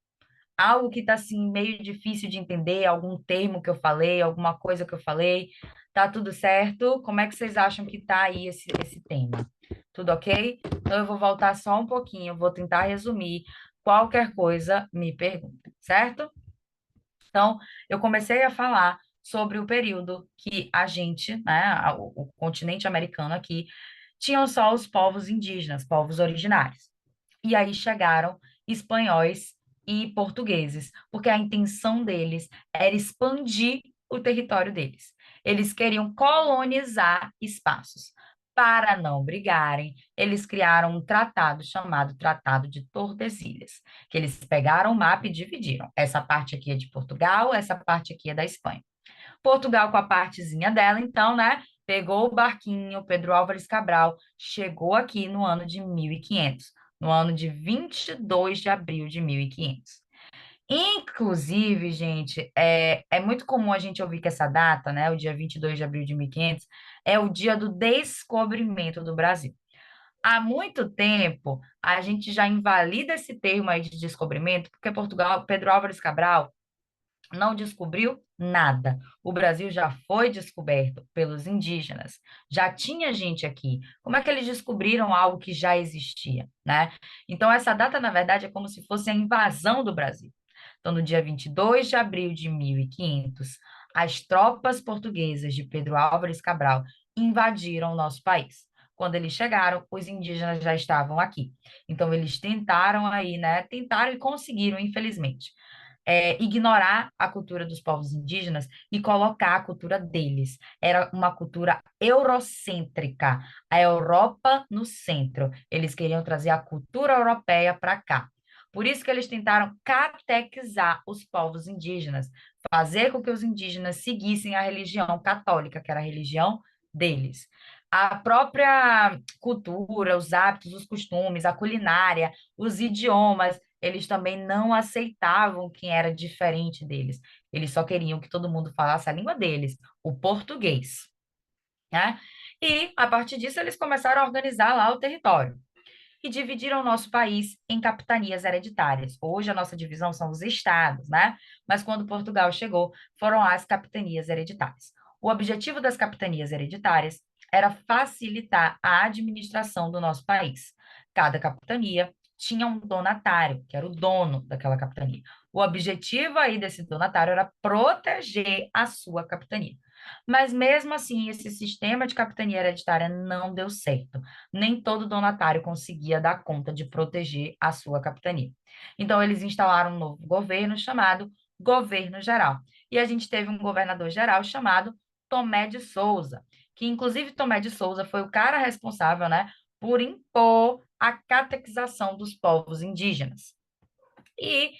Algo que está assim meio difícil de entender, algum termo que eu falei, alguma coisa que eu falei, tá tudo certo? Como é que vocês acham que tá aí esse tema? Tudo ok? Então eu vou voltar só um pouquinho, vou tentar resumir. Qualquer coisa, me pergunta, certo? Então, eu comecei a falar sobre o período que a gente, né, o continente americano aqui, tinham só os povos indígenas, povos originários. E aí chegaram espanhóis e portugueses, porque a intenção deles era expandir o território deles. Eles queriam colonizar espaços. Para não brigarem, eles criaram um tratado chamado Tratado de Tordesilhas, que eles pegaram o mapa e dividiram. Essa parte aqui é de Portugal, essa parte aqui é da Espanha. Portugal com a partezinha dela, então, né? pegou o barquinho, Pedro Álvares Cabral, chegou aqui no ano de 1500, no ano de 22 de abril de 1500. Inclusive, gente, é muito comum a gente ouvir que essa data, né, o dia 22 de abril de 1500, é o dia do descobrimento do Brasil. Há muito tempo, a gente já invalida esse termo aí de descobrimento, porque Portugal, Pedro Álvares Cabral não descobriu nada. O Brasil já foi descoberto pelos indígenas. Já tinha gente aqui. Como é que eles descobriram algo que já existia, né? Então, essa data, na verdade, é como se fosse a invasão do Brasil. Então, no dia 22 de abril de 1500, as tropas portuguesas de Pedro Álvares Cabral invadiram o nosso país. Quando eles chegaram, os indígenas já estavam aqui. Então, eles tentaram aí, né? Tentaram e conseguiram, infelizmente ignorar a cultura dos povos indígenas e colocar a cultura deles. Era uma cultura eurocêntrica, a Europa no centro. Eles queriam trazer a cultura europeia para cá. Por isso que eles tentaram catequizar os povos indígenas, fazer com que os indígenas seguissem a religião católica, que era a religião deles. A própria cultura, os hábitos, os costumes, a culinária, os idiomas, eles também não aceitavam quem era diferente deles. Eles só queriam que todo mundo falasse a língua deles, o português, né? E, a partir disso, eles começaram a organizar lá o território e dividiram o nosso país em capitanias hereditárias. Hoje, a nossa divisão são os estados, né? Mas quando Portugal chegou, foram as capitanias hereditárias. O objetivo das capitanias hereditárias era facilitar a administração do nosso país. Cada capitania tinha um donatário, que era o dono daquela capitania. O objetivo aí desse donatário era proteger a sua capitania. Mas mesmo assim, esse sistema de capitania hereditária não deu certo. Nem todo donatário conseguia dar conta de proteger a sua capitania. Então, eles instalaram um novo governo chamado Governo Geral. E a gente teve um governador geral chamado Tomé de Souza, que inclusive Tomé de Souza foi o cara responsável, né, por impor a catequização dos povos indígenas. E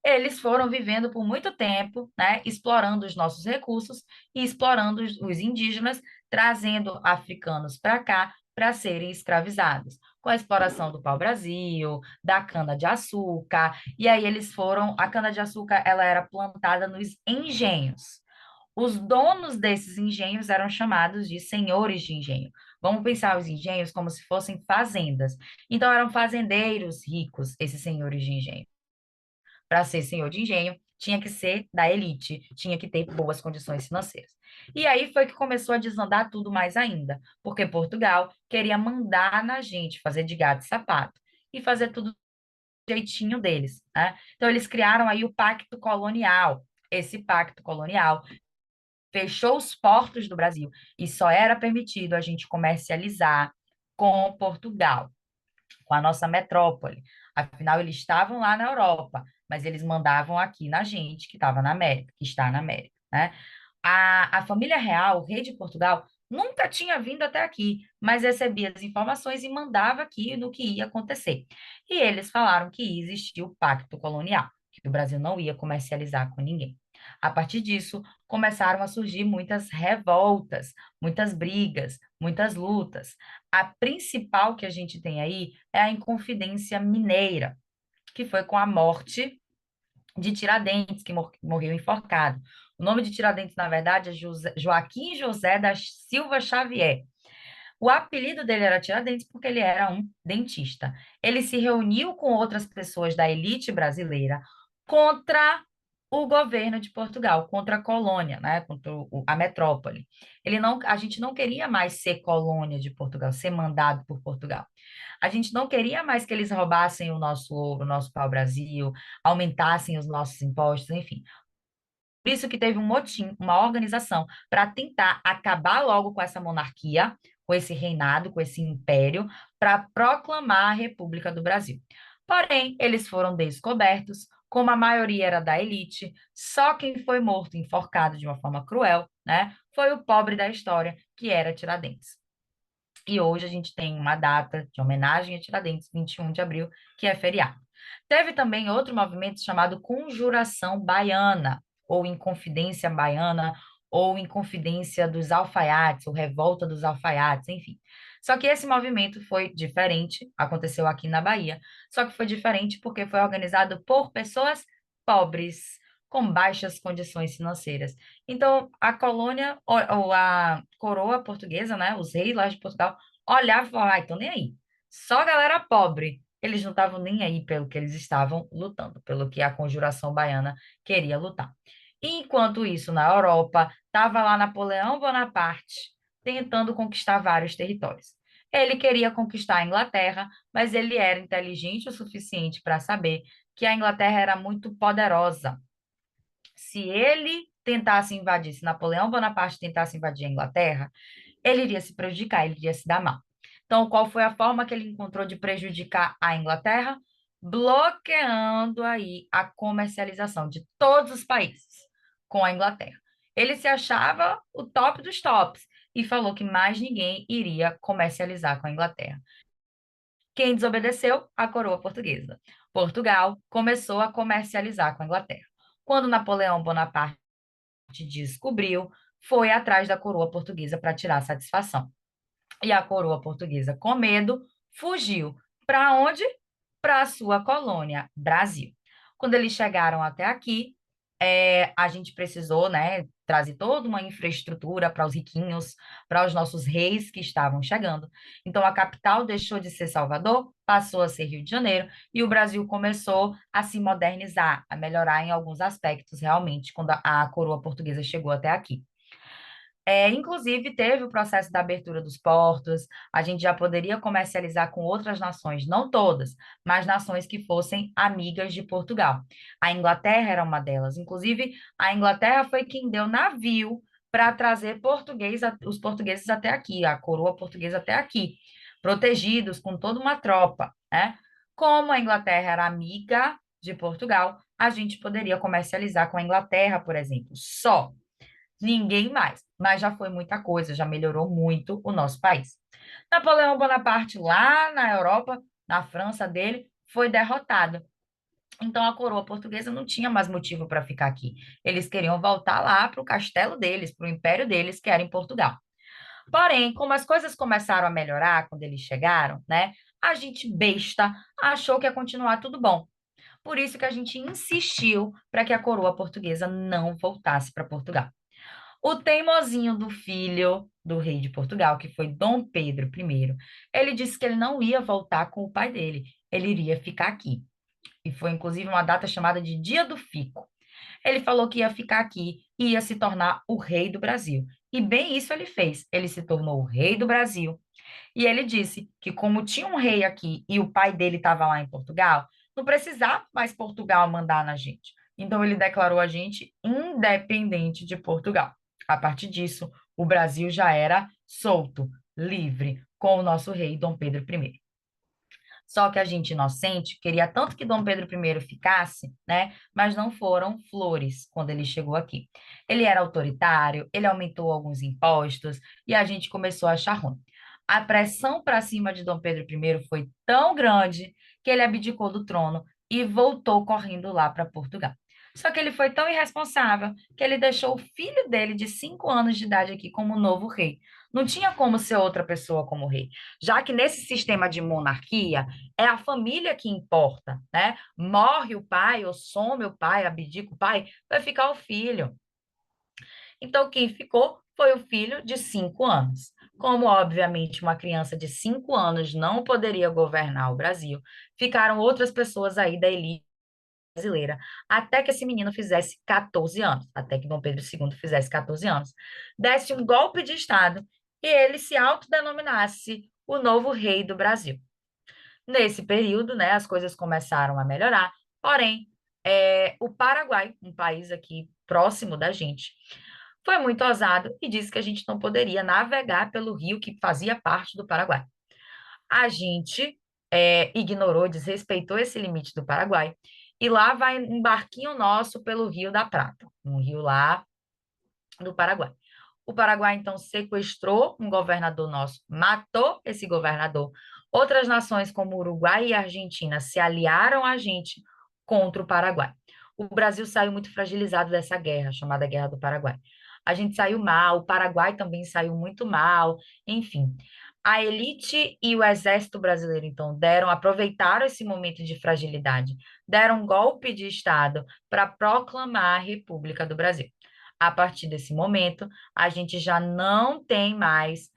eles foram vivendo por muito tempo, né, explorando os nossos recursos e explorando os indígenas, trazendo africanos para cá para serem escravizados, com a exploração do pau-brasil, da cana-de-açúcar, e aí eles foram, a cana-de-açúcar, ela era plantada nos engenhos. Os donos desses engenhos eram chamados de senhores de engenho. Vamos pensar os engenhos como se fossem fazendas. Então, eram fazendeiros ricos, esses senhores de engenho. Para ser senhor de engenho, tinha que ser da elite, tinha que ter boas condições financeiras. E aí foi que começou a desandar tudo mais ainda, porque Portugal queria mandar na gente, fazer de gato e sapato, e fazer tudo do jeitinho deles, né? Então, eles criaram aí o Pacto Colonial. Esse Pacto Colonial fechou os portos do Brasil e só era permitido a gente comercializar com Portugal, com a nossa metrópole. Afinal, eles estavam lá na Europa, mas eles mandavam aqui na gente, que estava na América, que está na América, né? A família real, o rei de Portugal, nunca tinha vindo até aqui, mas recebia as informações e mandava aqui no que ia acontecer. E eles falaram que existia o pacto colonial, que o Brasil não ia comercializar com ninguém. A partir disso, começaram a surgir muitas revoltas, muitas brigas, muitas lutas. A principal que a gente tem aí é a Inconfidência Mineira, que foi com a morte de Tiradentes, que morreu enforcado. O nome de Tiradentes, na verdade, é Joaquim José da Silva Xavier. O apelido dele era Tiradentes porque ele era um dentista. Ele se reuniu com outras pessoas da elite brasileira contra o governo de Portugal, contra a colônia, né, contra a metrópole. A gente não queria mais ser colônia de Portugal, ser mandado por Portugal. A gente não queria mais que eles roubassem o nosso ouro, o nosso pau-brasil, aumentassem os nossos impostos, enfim. Por isso que teve um motim, uma organização, para tentar acabar logo com essa monarquia, com esse reinado, com esse império, para proclamar a República do Brasil. Porém, eles foram descobertos, como a maioria era da elite, só quem foi morto, enforcado de uma forma cruel, né, foi o pobre da história, que era Tiradentes. E hoje a gente tem uma data de homenagem a Tiradentes, 21 de abril, que é feriado. Teve também outro movimento chamado Conjuração Baiana, ou Inconfidência Baiana, ou Inconfidência dos Alfaiates, ou Revolta dos Alfaiates, enfim. Só que esse movimento foi diferente, aconteceu aqui na Bahia, só que foi diferente porque foi organizado por pessoas pobres, com baixas condições financeiras. Então, a colônia, ou a coroa portuguesa, né, os reis lá de Portugal, olhavam e falavam, ai, tô nem aí. Só galera pobre. Eles não estavam nem aí pelo que eles estavam lutando, pelo que a Conjuração Baiana queria lutar. Enquanto isso, na Europa, estava lá Napoleão Bonaparte tentando conquistar vários territórios. Ele queria conquistar a Inglaterra, mas ele era inteligente o suficiente para saber que a Inglaterra era muito poderosa. Se ele tentasse invadir, se Napoleão Bonaparte tentasse invadir a Inglaterra, ele iria se prejudicar, ele iria se dar mal. Então, qual foi a forma que ele encontrou de prejudicar a Inglaterra? Bloqueando aí a comercialização de todos os países com a Inglaterra. Ele se achava o top dos tops e falou que mais ninguém iria comercializar com a Inglaterra. Quem desobedeceu? A coroa portuguesa. Portugal começou a comercializar com a Inglaterra. Quando Napoleão Bonaparte descobriu, foi atrás da coroa portuguesa para tirar satisfação. E a coroa portuguesa, com medo, fugiu. Para onde? Para a sua colônia, Brasil. Quando eles chegaram até aqui, a gente precisou, né, trazer toda uma infraestrutura para os riquinhos, para os nossos reis que estavam chegando. Então, a capital deixou de ser Salvador, passou a ser Rio de Janeiro, e o Brasil começou a se modernizar, a melhorar em alguns aspectos, realmente, quando a coroa portuguesa chegou até aqui. Inclusive, teve o processo da abertura dos portos, a gente já poderia comercializar com outras nações, não todas, mas nações que fossem amigas de Portugal. A Inglaterra era uma delas. Inclusive, a Inglaterra foi quem deu navio para trazer os portugueses até aqui, a coroa portuguesa até aqui, protegidos com toda uma tropa, né? Como a Inglaterra era amiga de Portugal, a gente poderia comercializar com a Inglaterra, por exemplo, só. Ninguém mais. Mas já foi muita coisa, já melhorou muito o nosso país. Napoleão Bonaparte, lá na Europa, na França dele, foi derrotado. Então a coroa portuguesa não tinha mais motivo para ficar aqui. Eles queriam voltar lá para o castelo deles, para o império deles, que era em Portugal. Porém, como as coisas começaram a melhorar quando eles chegaram, né? A gente besta achou que ia continuar tudo bom. Por isso que a gente insistiu para que a coroa portuguesa não voltasse para Portugal. O teimosinho do filho do rei de Portugal, que foi Dom Pedro I, ele disse que ele não ia voltar com o pai dele, ele iria ficar aqui. E foi inclusive uma data chamada de Dia do Fico. Ele falou que ia ficar aqui e ia se tornar o rei do Brasil. E bem isso ele fez. Ele se tornou o rei do Brasil. E ele disse que como tinha um rei aqui e o pai dele estava lá em Portugal, não precisava mais Portugal mandar na gente. Então ele declarou a gente independente de Portugal. A partir disso, o Brasil já era solto, livre, com o nosso rei Dom Pedro I. Só que a gente inocente queria tanto que Dom Pedro I ficasse, né? Mas não foram flores quando ele chegou aqui. Ele era autoritário, ele aumentou alguns impostos e a gente começou a achar ruim. A pressão para cima de Dom Pedro I foi tão grande que ele abdicou do trono e voltou correndo lá para Portugal. Só que ele foi tão irresponsável que ele deixou o filho dele de 5 anos de idade aqui como novo rei. Não tinha como ser outra pessoa como rei, já que nesse sistema de monarquia é a família que importa, né? Morre o pai, ou some o pai, abdica o pai, vai ficar o filho. Então, quem ficou foi o filho de 5 anos. Como, obviamente, uma criança de 5 anos não poderia governar o Brasil, ficaram outras pessoas aí da elite brasileira, até que esse menino fizesse 14 anos, até que Dom Pedro II fizesse 14 anos, desse um golpe de Estado e ele se autodenominasse o novo rei do Brasil. Nesse período, né, as coisas começaram a melhorar, porém, o Paraguai, um país aqui próximo da gente, foi muito ousado e disse que a gente não poderia navegar pelo rio que fazia parte do Paraguai. A gente ignorou, desrespeitou esse limite do Paraguai, e lá vai um barquinho nosso pelo Rio da Prata, um rio lá do Paraguai. O Paraguai, então, sequestrou um governador nosso, matou esse governador. Outras nações, como Uruguai e Argentina, se aliaram a gente contra o Paraguai. O Brasil saiu muito fragilizado dessa guerra, chamada Guerra do Paraguai. a gente saiu mal, o Paraguai também saiu muito mal, enfim. A elite e o exército brasileiro, então, aproveitaram esse momento de fragilidade, deram um golpe de Estado para proclamar a República do Brasil. A partir desse momento, a gente já não tem mais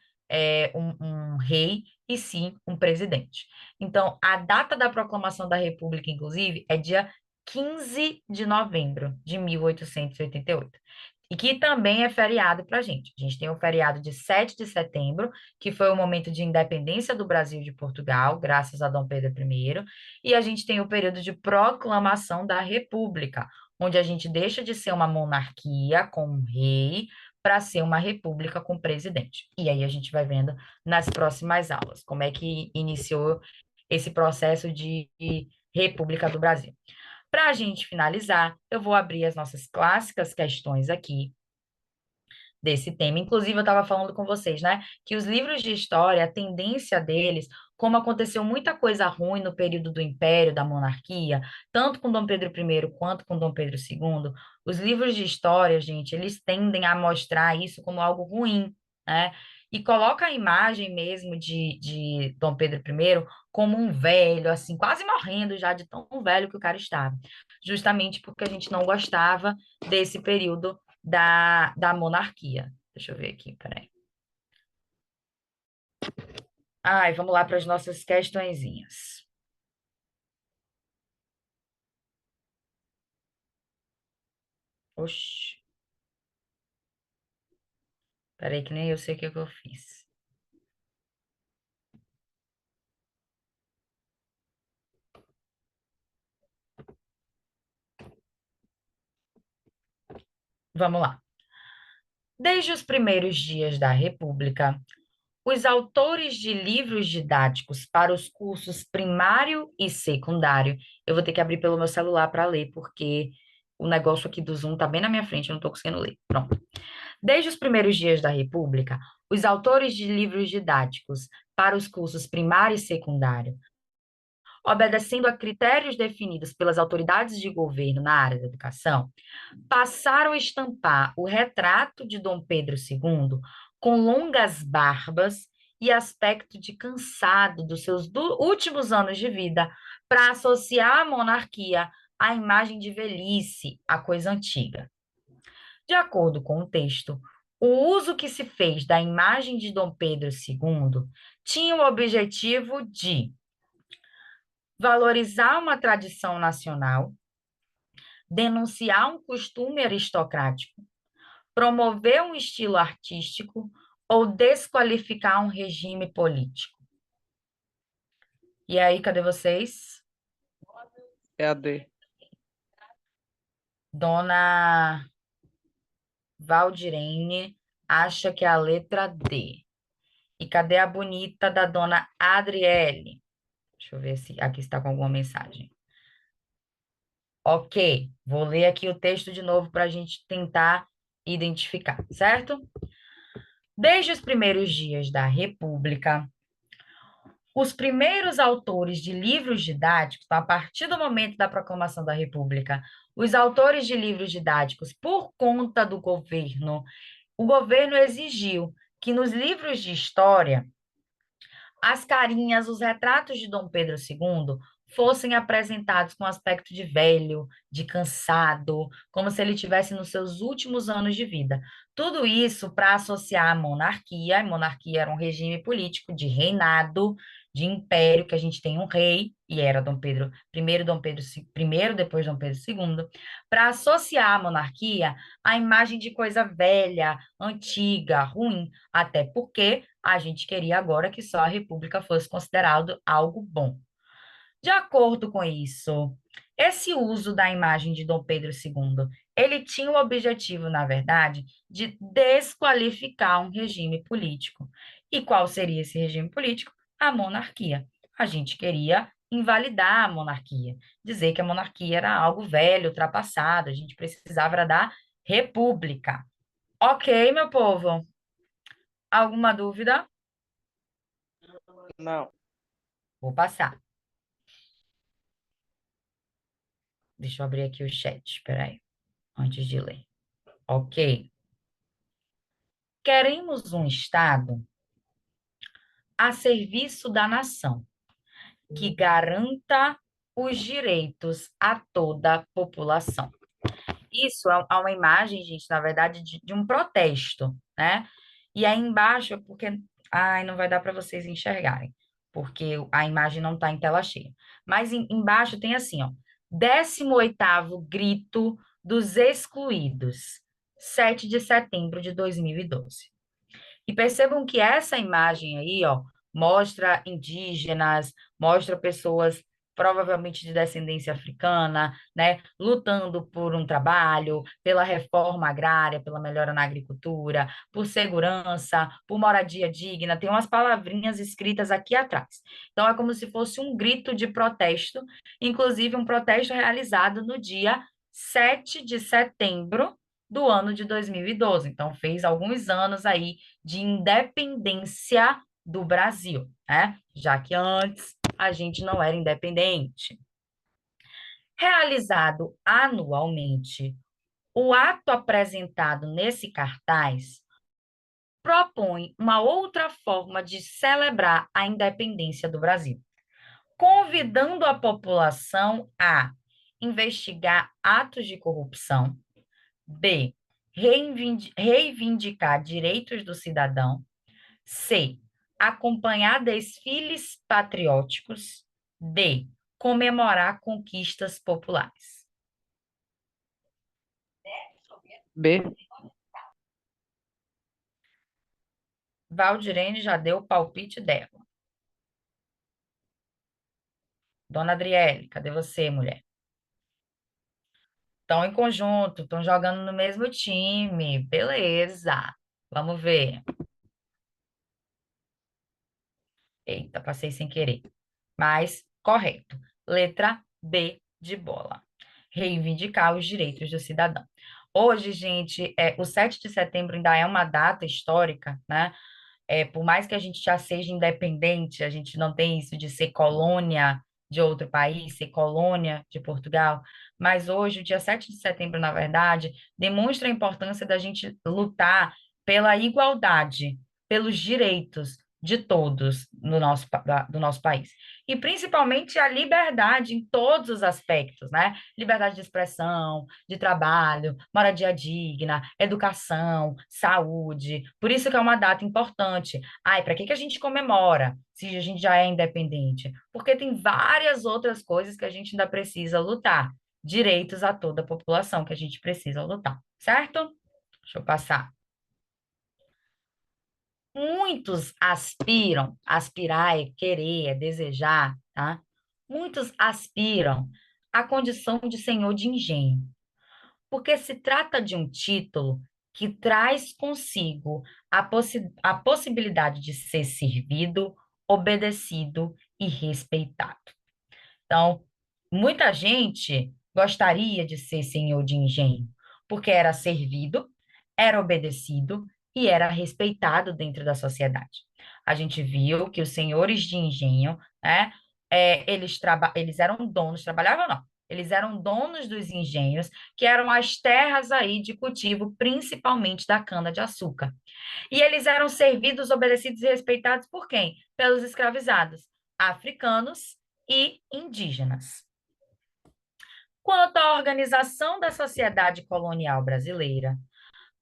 um rei e sim um presidente. Então, a data da proclamação da República, inclusive, é dia 15 de novembro de 1888. E que também é feriado para a gente. A gente tem o feriado de 7 de setembro, que foi o momento de independência do Brasil e de Portugal, graças a Dom Pedro I. E a gente tem o período de proclamação da República, onde a gente deixa de ser uma monarquia com um rei para ser uma república com presidente. E aí a gente vai vendo nas próximas aulas como é que iniciou esse processo de República do Brasil. Para a gente finalizar, eu vou abrir as nossas clássicas questões aqui desse tema. Inclusive, eu estava falando com vocês, né, que os livros de história, a tendência deles, como aconteceu muita coisa ruim no período do Império, da monarquia, tanto com Dom Pedro I quanto com Dom Pedro II, os livros de história, gente, eles tendem a mostrar isso como algo ruim, né? E coloca a imagem mesmo de Dom Pedro I como um velho, assim, quase morrendo já de tão velho que o cara estava. Justamente porque a gente não gostava desse período da monarquia. Deixa eu ver aqui, peraí. Ai, vamos lá para as nossas questõezinhas. Oxi, peraí que nem eu sei o que que eu fiz. Vamos lá. Desde os primeiros dias da República, os autores de livros didáticos para os cursos primário e secundário, eu vou ter que abrir pelo meu celular para ler, porque o negócio aqui do Zoom tá bem na minha frente, eu não estou conseguindo ler. Pronto. Desde os primeiros dias da República, os autores de livros didáticos para os cursos primário e secundário, obedecendo a critérios definidos pelas autoridades de governo na área da educação, passaram a estampar o retrato de Dom Pedro II com longas barbas e aspecto de cansado dos seus últimos anos de vida, para associar a monarquia à imagem de velhice, a coisa antiga. De acordo com o texto, o uso que se fez da imagem de Dom Pedro II tinha o objetivo de valorizar uma tradição nacional, denunciar um costume aristocrático, promover um estilo artístico ou desqualificar um regime político. E aí, cadê vocês? É a D. Dona Valdirene acha que é a letra D. E cadê a bonita da dona Adriele? Deixa eu ver se aqui está com alguma mensagem. Ok, vou ler aqui o texto de novo para a gente tentar identificar, certo? Desde os primeiros dias da República, os primeiros autores de livros didáticos, então, a partir do momento da proclamação da República, os autores de livros didáticos, por conta do governo, o governo exigiu que nos livros de história as carinhas, os retratos de Dom Pedro II fossem apresentados com aspecto de velho, de cansado, como se ele tivesse nos seus últimos anos de vida. Tudo isso para associar a monarquia era um regime político de reinado, de império, que a gente tem um rei, e era Dom Pedro I, Dom Pedro I, depois Dom Pedro II, para associar a monarquia à imagem de coisa velha, antiga, ruim, até porque a gente queria agora que só a República fosse considerado algo bom. De acordo com isso, esse uso da imagem de Dom Pedro II, ele tinha o objetivo, na verdade, de desqualificar um regime político. E qual seria esse regime político? A monarquia. A gente queria invalidar a monarquia, dizer que a monarquia era algo velho, ultrapassado, a gente precisava da república. Ok, meu povo? Alguma dúvida? Não. Vou passar. Deixa eu abrir aqui o chat, espera aí, antes de ler. Ok. Queremos um Estado a serviço da nação, que garanta os direitos a toda a população. Isso é uma imagem, gente, na verdade, de um protesto, né? E aí embaixo, porque, ai, não vai dar para vocês enxergarem, porque a imagem não está em tela cheia. Mas embaixo tem assim, ó, 18º Grito dos Excluídos, 7 de setembro de 2012. E percebam que essa imagem aí, ó, mostra indígenas, mostra pessoas provavelmente de descendência africana, né, lutando por um trabalho, pela reforma agrária, pela melhora na agricultura, por segurança, por moradia digna. Tem umas palavrinhas escritas aqui atrás. Então é como se fosse um grito de protesto, inclusive um protesto realizado no dia 7 de setembro do ano de 2012. Então fez alguns anos aí de independência do Brasil, né? Já que antes a gente não era independente. Realizado anualmente, o ato apresentado nesse cartaz propõe uma outra forma de celebrar a independência do Brasil, convidando a população a investigar atos de corrupção, B, reivindicar direitos do cidadão, C, acompanhar desfiles patrióticos. D, comemorar conquistas populares. B. Valdirene já deu o palpite dela. Dona Adriele, cadê você, mulher? Estão em conjunto, estão jogando no mesmo time. Beleza. Vamos ver. Eita, passei sem querer. Mas correto. Letra B de bola. Reivindicar os direitos do cidadão. Hoje, gente, o 7 de setembro ainda é uma data histórica, né? Por mais que a gente já seja independente, a gente não tem isso de ser colônia de outro país, ser colônia de Portugal, mas hoje, o dia 7 de setembro, na verdade, demonstra a importância da gente lutar pela igualdade, pelos direitos de todos no do nosso país. E principalmente a liberdade em todos os aspectos, né? Liberdade de expressão, de trabalho, moradia digna, educação, saúde. Por isso que é uma data importante. Ai, para que que a gente comemora se a gente já é independente? Porque tem várias outras coisas que a gente ainda precisa lutar. Direitos a toda a população que a gente precisa lutar, certo? Deixa eu passar. Muitos aspiram, aspirar é querer, é desejar, tá? Muitos aspiram à condição de senhor de engenho, porque se trata de um título que traz consigo a possibilidade de ser servido, obedecido e respeitado. Então, muita gente gostaria de ser senhor de engenho, porque era servido, era obedecido e era respeitado dentro da sociedade. A gente viu que os senhores de engenho, né, eles eram donos, trabalhavam não, eles eram donos dos engenhos, que eram as terras aí de cultivo, principalmente da cana-de-açúcar. E eles eram servidos, obedecidos e respeitados por quem? Pelos escravizados, africanos e indígenas. Quanto à organização da sociedade colonial brasileira,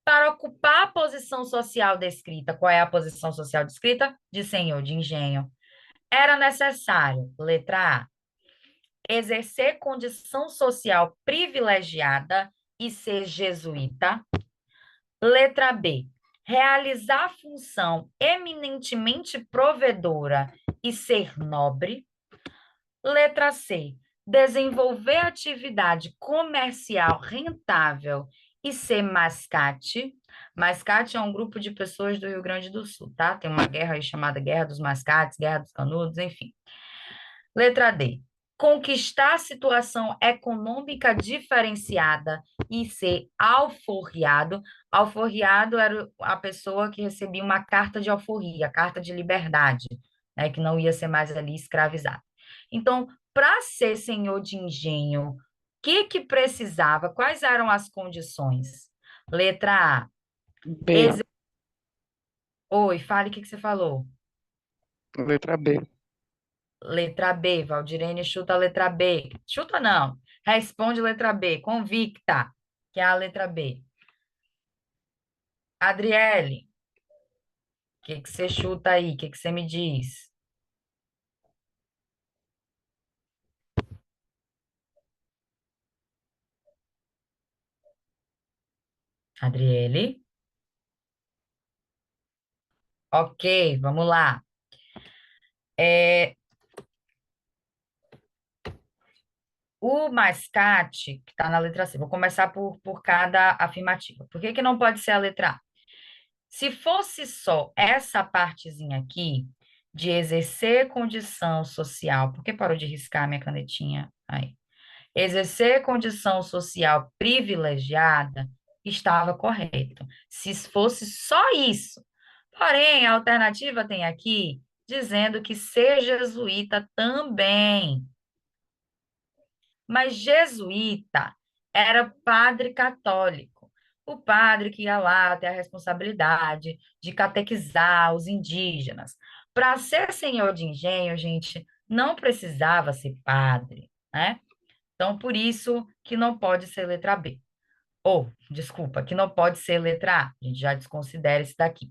para ocupar a posição social descrita, qual é a posição social descrita? De senhor de engenho. Era necessário, letra A, exercer condição social privilegiada e ser jesuíta. Letra B, realizar função eminentemente provedora e ser nobre. Letra C, desenvolver atividade comercial rentável e ser mascate. Mascate é um grupo de pessoas do Rio Grande do Sul, tá? Tem uma guerra aí chamada Guerra dos Mascates, Guerra dos Canudos, enfim. Letra D, conquistar a situação econômica diferenciada e ser alforriado. Alforriado era a pessoa que recebia uma carta de alforria, carta de liberdade, né, que não ia ser mais ali escravizado. Então, para ser senhor de engenho, o que precisava? Quais eram as condições? Letra A, B. Oi, fale o que que você falou. Letra B. Letra B, Valdirene chuta a letra B. Chuta não. Responde letra B, convicta, que é a letra B. Adriele, o que que você chuta aí? O que que você me diz? Adriele? Ok, vamos lá. É, o mascate, que está na letra C, vou começar por cada afirmativa. Por que que não pode ser a letra A? Se fosse só essa partezinha aqui, de exercer condição social, por que parou de riscar a minha canetinha aí? Exercer condição social privilegiada estava correto. Se fosse só isso. Porém, a alternativa tem aqui dizendo que ser jesuíta também. Mas jesuíta era padre católico. O padre que ia lá ter a responsabilidade de catequizar os indígenas. Para ser senhor de engenho, gente, não precisava ser padre, né? Então, por isso que não pode ser letra B. Ou, desculpa, que não pode ser letra A. A gente já desconsidera isso daqui.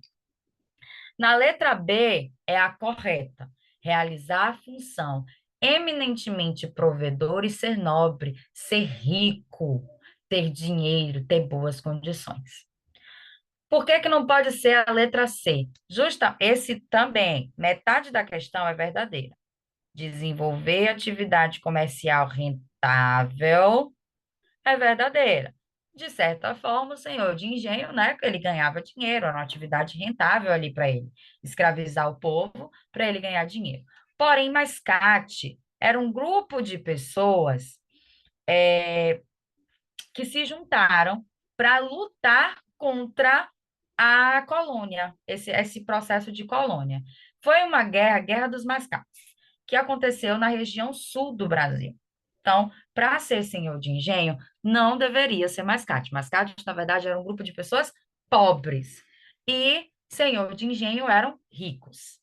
Na letra B é a correta. Realizar a função eminentemente provedor e ser nobre, ser rico, ter dinheiro, ter boas condições. Por que que não pode ser a letra C? Justa, esse também, metade da questão é verdadeira. Desenvolver atividade comercial rentável é verdadeira. De certa forma, o senhor de engenho, né, ele ganhava dinheiro, era uma atividade rentável ali para ele, escravizar o povo para ele ganhar dinheiro. Porém, mascate era um grupo de pessoas que se juntaram para lutar contra a colônia, esse processo de colônia. Foi uma guerra, a Guerra dos Mascates, que aconteceu na região sul do Brasil. Então, para ser senhor de engenho, não deveria ser mascate. Mascate, na verdade, era um grupo de pessoas pobres. E senhor de engenho eram ricos.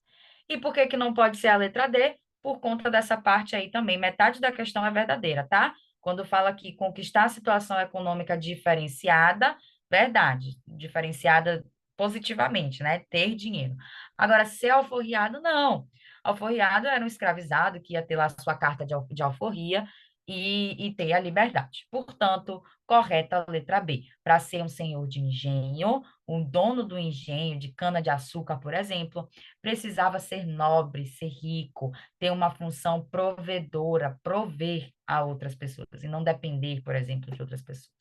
E por que que não pode ser a letra D? Por conta dessa parte aí também. Metade da questão é verdadeira, tá? Quando fala que conquistar a situação econômica diferenciada, verdade, diferenciada positivamente, né? Ter dinheiro. Agora, ser alforriado, não. Alforriado era um escravizado que ia ter lá sua carta de alforria e ter a liberdade. Portanto, correta a letra B. Para ser um senhor de engenho, um dono do engenho de cana-de-açúcar, por exemplo, precisava ser nobre, ser rico, ter uma função provedora, prover a outras pessoas e não depender, por exemplo, de outras pessoas.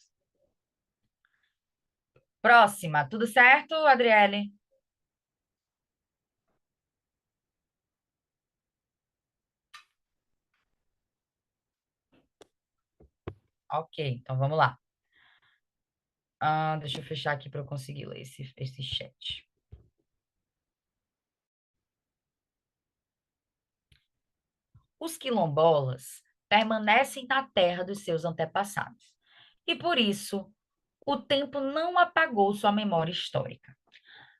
Próxima, tudo certo, Adriele? Ok, então vamos lá. Deixa eu fechar aqui para eu conseguir ler esse chat. Os quilombolas permanecem na terra dos seus antepassados. E por isso, o tempo não apagou sua memória histórica.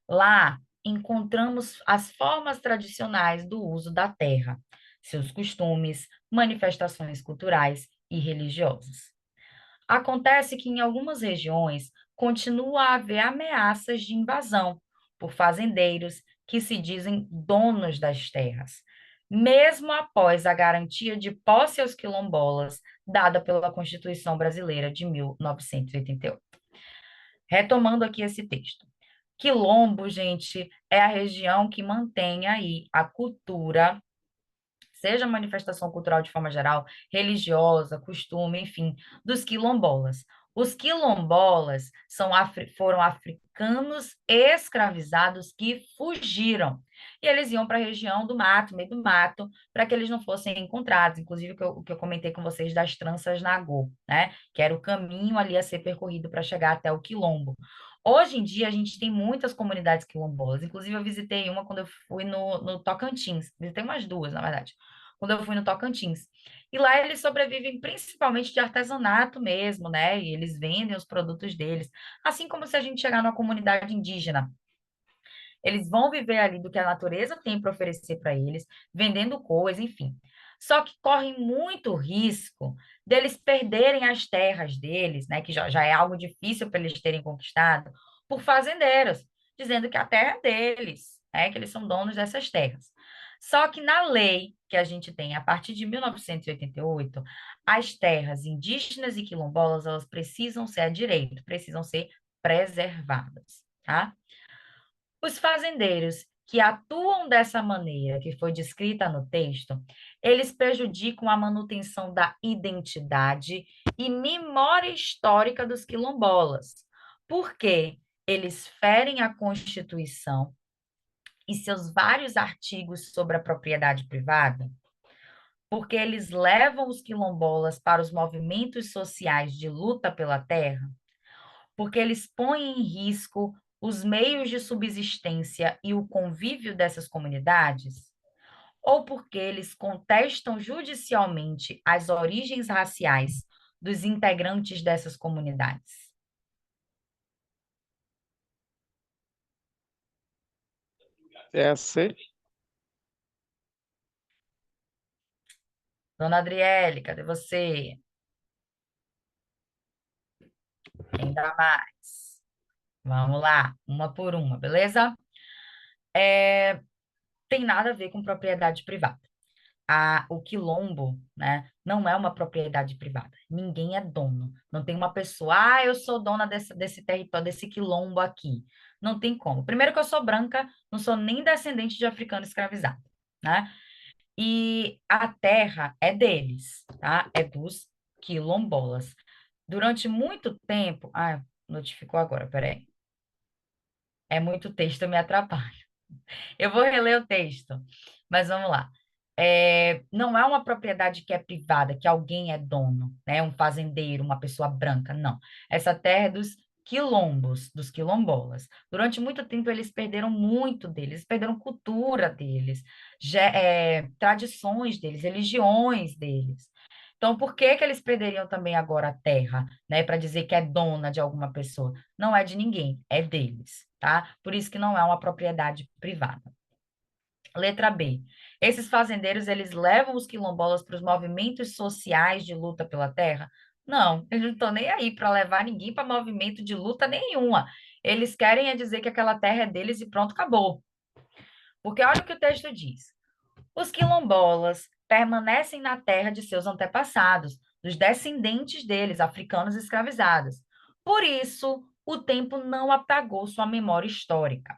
Lá encontramos as formas tradicionais do uso da terra, seus costumes, manifestações culturais e religiosas. Acontece que em algumas regiões continua a haver ameaças de invasão por fazendeiros que se dizem donos das terras, mesmo após a garantia de posse aos quilombolas dada pela Constituição Brasileira de 1988. Retomando aqui esse texto. Quilombo, gente, é a região que mantém aí a cultura, seja manifestação cultural de forma geral, religiosa, costume, enfim, dos quilombolas. Os quilombolas foram africanos escravizados que fugiram. E eles iam para a região do mato, meio do mato, para que eles não fossem encontrados. Inclusive, o que eu comentei com vocês das tranças Nagô, né? Que era o caminho ali a ser percorrido para chegar até o quilombo. Hoje em dia, a gente tem muitas comunidades quilombolas. Inclusive, eu visitei uma quando eu fui no Tocantins. Visitei umas duas, na verdade, quando eu fui no Tocantins. E lá eles sobrevivem principalmente de artesanato mesmo, né? E eles vendem os produtos deles. Assim como se a gente chegar numa comunidade indígena. Eles vão viver ali do que a natureza tem para oferecer para eles, vendendo coisa, enfim. Só que correm muito risco deles perderem as terras deles, né, que já é algo difícil para eles terem conquistado, por fazendeiros, dizendo que a terra é deles, né, que eles são donos dessas terras. Só que na lei que a gente tem a partir de 1988, as terras indígenas e quilombolas, elas precisam ser a direito, precisam ser preservadas, tá? Os fazendeiros que atuam dessa maneira, que foi descrita no texto, eles prejudicam a manutenção da identidade e memória histórica dos quilombolas, porque eles ferem a Constituição e seus vários artigos sobre a propriedade privada, porque eles levam os quilombolas para os movimentos sociais de luta pela terra, porque eles põem em risco os meios de subsistência e o convívio dessas comunidades, ou porque eles contestam judicialmente as origens raciais dos integrantes dessas comunidades. É a C? Dona Adriele, cadê você? Quem dá mais? Vamos lá, uma por uma, beleza? Tem nada a ver com propriedade privada. O quilombo, né, não é uma propriedade privada. Ninguém é dono. Não tem uma pessoa, eu sou dona desse território, desse quilombo aqui. Não tem como. Primeiro que eu sou branca, não sou nem descendente de africano escravizado, né? E a terra é deles, tá? É dos quilombolas. Durante muito tempo, notificou agora, peraí. É muito texto, eu me atrapalho. Eu vou reler o texto, mas vamos lá. Não é uma propriedade que é privada, que alguém é dono, né? Um fazendeiro, uma pessoa branca, não. Essa terra é dos quilombos, dos quilombolas. Durante muito tempo, eles perderam muito deles, perderam cultura deles, tradições deles, religiões deles. Então, por que que eles perderiam também agora a terra, né? Para dizer que é dona de alguma pessoa? Não é de ninguém, é deles, tá? Por isso que não é uma propriedade privada. Letra B. Esses fazendeiros, eles levam os quilombolas para os movimentos sociais de luta pela terra? Não, eles não estão nem aí para levar ninguém para movimento de luta nenhuma. Eles querem é dizer que aquela terra é deles e pronto, acabou. Porque olha o que o texto diz. Os quilombolas permanecem na terra de seus antepassados, dos descendentes deles, africanos escravizados. Por isso, o tempo não apagou sua memória histórica.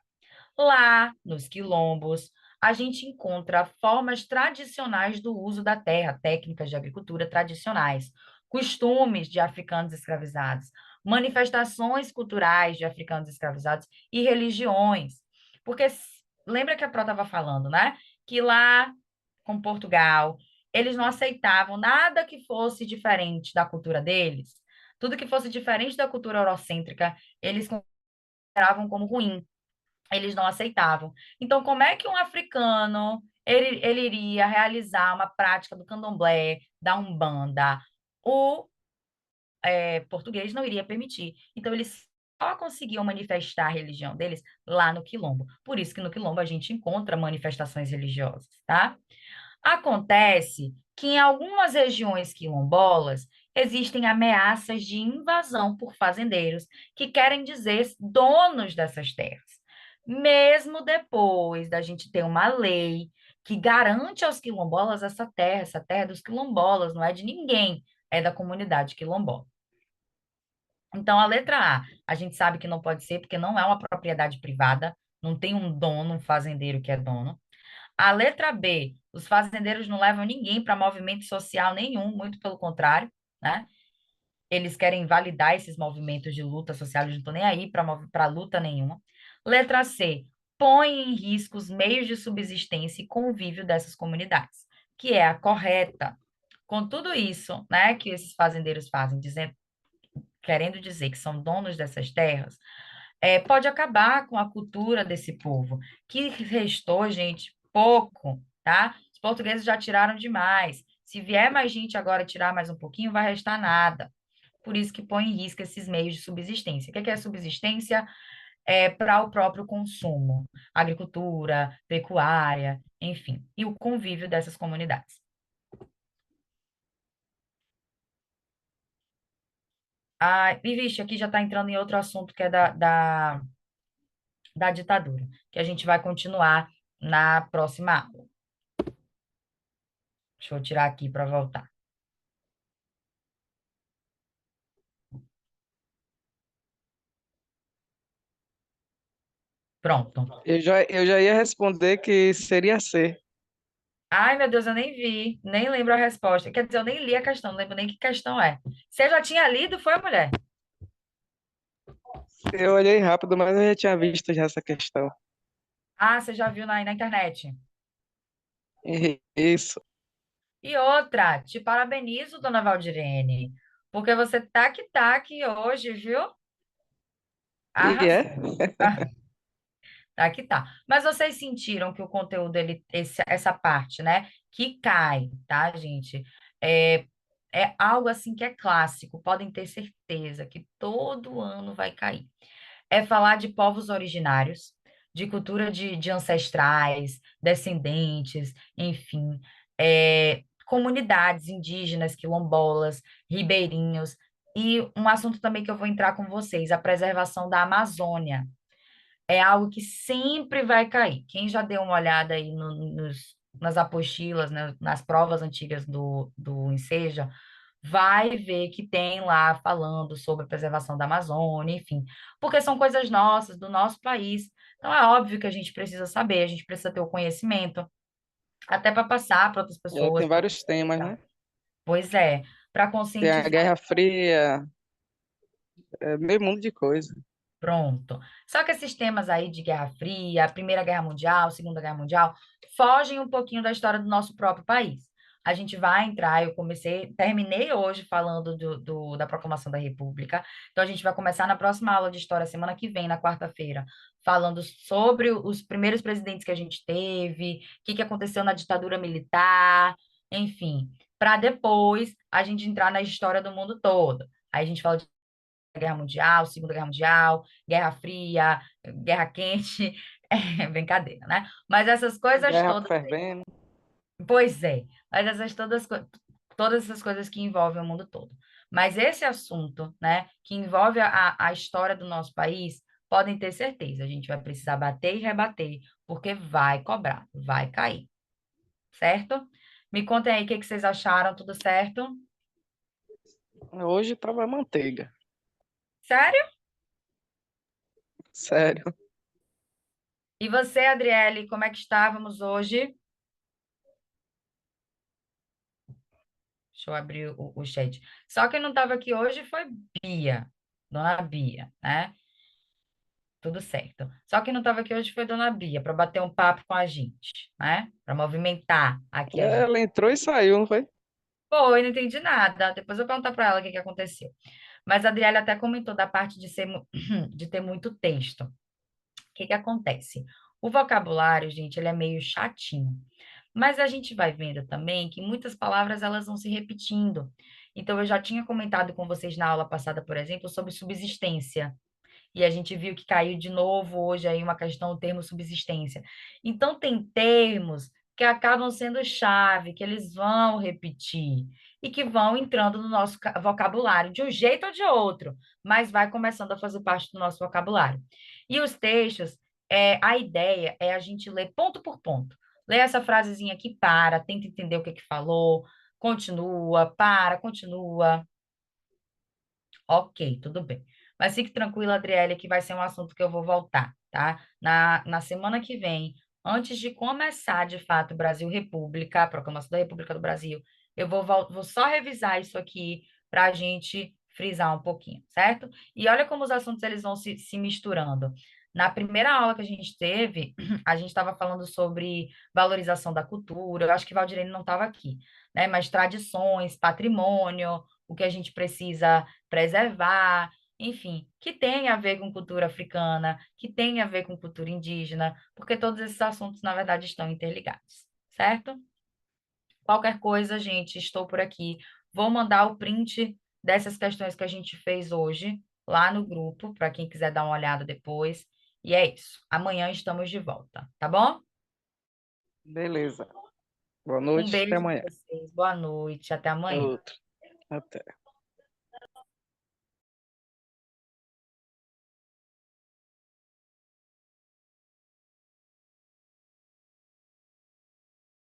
Lá, nos quilombos, a gente encontra formas tradicionais do uso da terra, técnicas de agricultura tradicionais, costumes de africanos escravizados, manifestações culturais de africanos escravizados e religiões. Porque lembra que a Pró estava falando, né? Que lá com Portugal, eles não aceitavam nada que fosse diferente da cultura deles. Tudo que fosse diferente da cultura eurocêntrica, eles consideravam como ruim, eles não aceitavam. Então, como é que um africano ele iria realizar uma prática do candomblé, da umbanda? O português não iria permitir. Então, eles só conseguiam manifestar a religião deles lá no Quilombo. Por isso que no Quilombo a gente encontra manifestações religiosas, tá? Acontece que em algumas regiões quilombolas existem ameaças de invasão por fazendeiros que querem dizer donos dessas terras. Mesmo depois da gente ter uma lei que garante aos quilombolas essa terra é dos quilombolas, não é de ninguém, é da comunidade quilombola. Então, a letra a gente sabe que não pode ser, porque não é uma propriedade privada, não tem um dono, um fazendeiro que é dono. A letra B, os fazendeiros não levam ninguém para movimento social nenhum, muito pelo contrário, né? Eles querem validar esses movimentos de luta social, eles não estão nem aí para luta nenhuma. Letra C, põe em risco os meios de subsistência e convívio dessas comunidades, que é a correta. Com tudo isso, né, que esses fazendeiros fazem, querendo dizer que são donos dessas terras, pode acabar com a cultura desse povo, que restou, gente, pouco, tá? Os portugueses já tiraram demais. Se vier mais gente agora tirar mais um pouquinho, vai restar nada. Por isso que põe em risco esses meios de subsistência. O que é subsistência? para o próprio consumo, agricultura, pecuária, enfim, e o convívio dessas comunidades. Ah, e, vixe, aqui já está entrando em outro assunto que é da ditadura, que a gente vai continuar na próxima aula. Deixa eu tirar aqui para voltar. Pronto. Eu já ia responder que seria C. Ai, meu Deus, eu nem vi, nem lembro a resposta. Quer dizer, eu nem li a questão, não lembro nem que questão é. Você já tinha lido, foi, mulher? Eu olhei rápido, mas eu já tinha visto já essa questão. Ah, você já viu na internet. Isso. E outra, te parabenizo, dona Valdirene, porque você tá aqui hoje, viu? E Arrasou. é? Tá que tá. Mas vocês sentiram que o conteúdo, essa parte, né, que cai, tá, gente? É, é algo assim que é clássico, podem ter certeza que todo ano vai cair. É falar de povos originários, de cultura de ancestrais, descendentes, enfim, comunidades indígenas, quilombolas, ribeirinhos, e um assunto também que eu vou entrar com vocês, a preservação da Amazônia. É algo que sempre vai cair. Quem já deu uma olhada aí nas apostilas, né, nas provas antigas do Enseja, vai ver que tem lá falando sobre a preservação da Amazônia, enfim, porque são coisas nossas, do nosso país. Então é óbvio que a gente precisa saber, a gente precisa ter o conhecimento, até para passar para outras É, pessoas. tem vários temas, né? Pois é, para Tem a conscientizar. Guerra Fria, meio mundo de coisa. Pronto. Só que esses temas aí de Guerra Fria, Primeira Guerra Mundial, Segunda Guerra Mundial, fogem um pouquinho da história do nosso próprio país. A gente vai entrar, terminei hoje falando da Proclamação da República, então a gente vai começar na próxima aula de história, semana que vem, na quarta-feira, falando sobre os primeiros presidentes que a gente teve, o que que aconteceu na ditadura militar, enfim, para depois a gente entrar na história do mundo todo. Aí a gente fala de Guerra Mundial, Segunda Guerra Mundial, Guerra Fria, Guerra Quente, é brincadeira, né? Mas essas coisas Guerra todas, fervendo. pois é, mas todas essas coisas que envolvem o mundo todo. Mas esse assunto, né, que envolve a história do nosso país, podem ter certeza, a gente vai precisar bater e rebater, porque vai cobrar, vai cair, certo? Me contem aí o que que vocês acharam, tudo certo? Hoje tava manteiga. Sério? Sério. E você, Adriele, como é que estávamos hoje? Deixa eu abrir o chat. Só quem não estava aqui hoje foi Bia, Dona Bia, né? Tudo certo. Só quem não estava aqui hoje foi Dona Bia, para bater um papo com a gente, né? Para movimentar aqui a gente. Ela entrou e saiu, não foi? Pô, eu não entendi nada. Depois eu vou perguntar para ela o que que aconteceu. Mas a Adriele até comentou da parte de ter muito texto. O que que acontece? O vocabulário, gente, ele é meio chatinho. Mas a gente vai vendo também que muitas palavras elas vão se repetindo. Então, eu já tinha comentado com vocês na aula passada, por exemplo, sobre subsistência. E a gente viu que caiu de novo hoje aí uma questão, o termo subsistência. Então, tem termos que acabam sendo chave, que eles vão repetir e que vão entrando no nosso vocabulário de um jeito ou de outro, mas vai começando a fazer parte do nosso vocabulário. E os textos, a ideia é a gente ler ponto por ponto. Lê essa frasezinha aqui, para, tenta entender o que que falou, continua, para, continua. Ok, tudo bem. Mas fique tranquila, Adriele, que vai ser um assunto que eu vou voltar, tá? Na semana que vem, antes de começar, de fato, Brasil República, a Proclamação da República do Brasil, vou só revisar isso aqui para a gente frisar um pouquinho, certo? E olha como os assuntos eles vão se misturando. Na primeira aula que a gente teve, a gente estava falando sobre valorização da cultura, eu acho que Valdirene não estava aqui, né? Mas tradições, patrimônio, o que a gente precisa preservar, enfim, que tem a ver com cultura africana, que tem a ver com cultura indígena, porque todos esses assuntos, na verdade, estão interligados, certo? Qualquer coisa, gente, estou por aqui. Vou mandar o print dessas questões que a gente fez hoje lá no grupo, para quem quiser dar uma olhada depois. E é isso. Amanhã estamos de volta, tá bom? Beleza. Boa Um noite, até beijo amanhã. para vocês. Boa noite. Até amanhã. Outro. Até.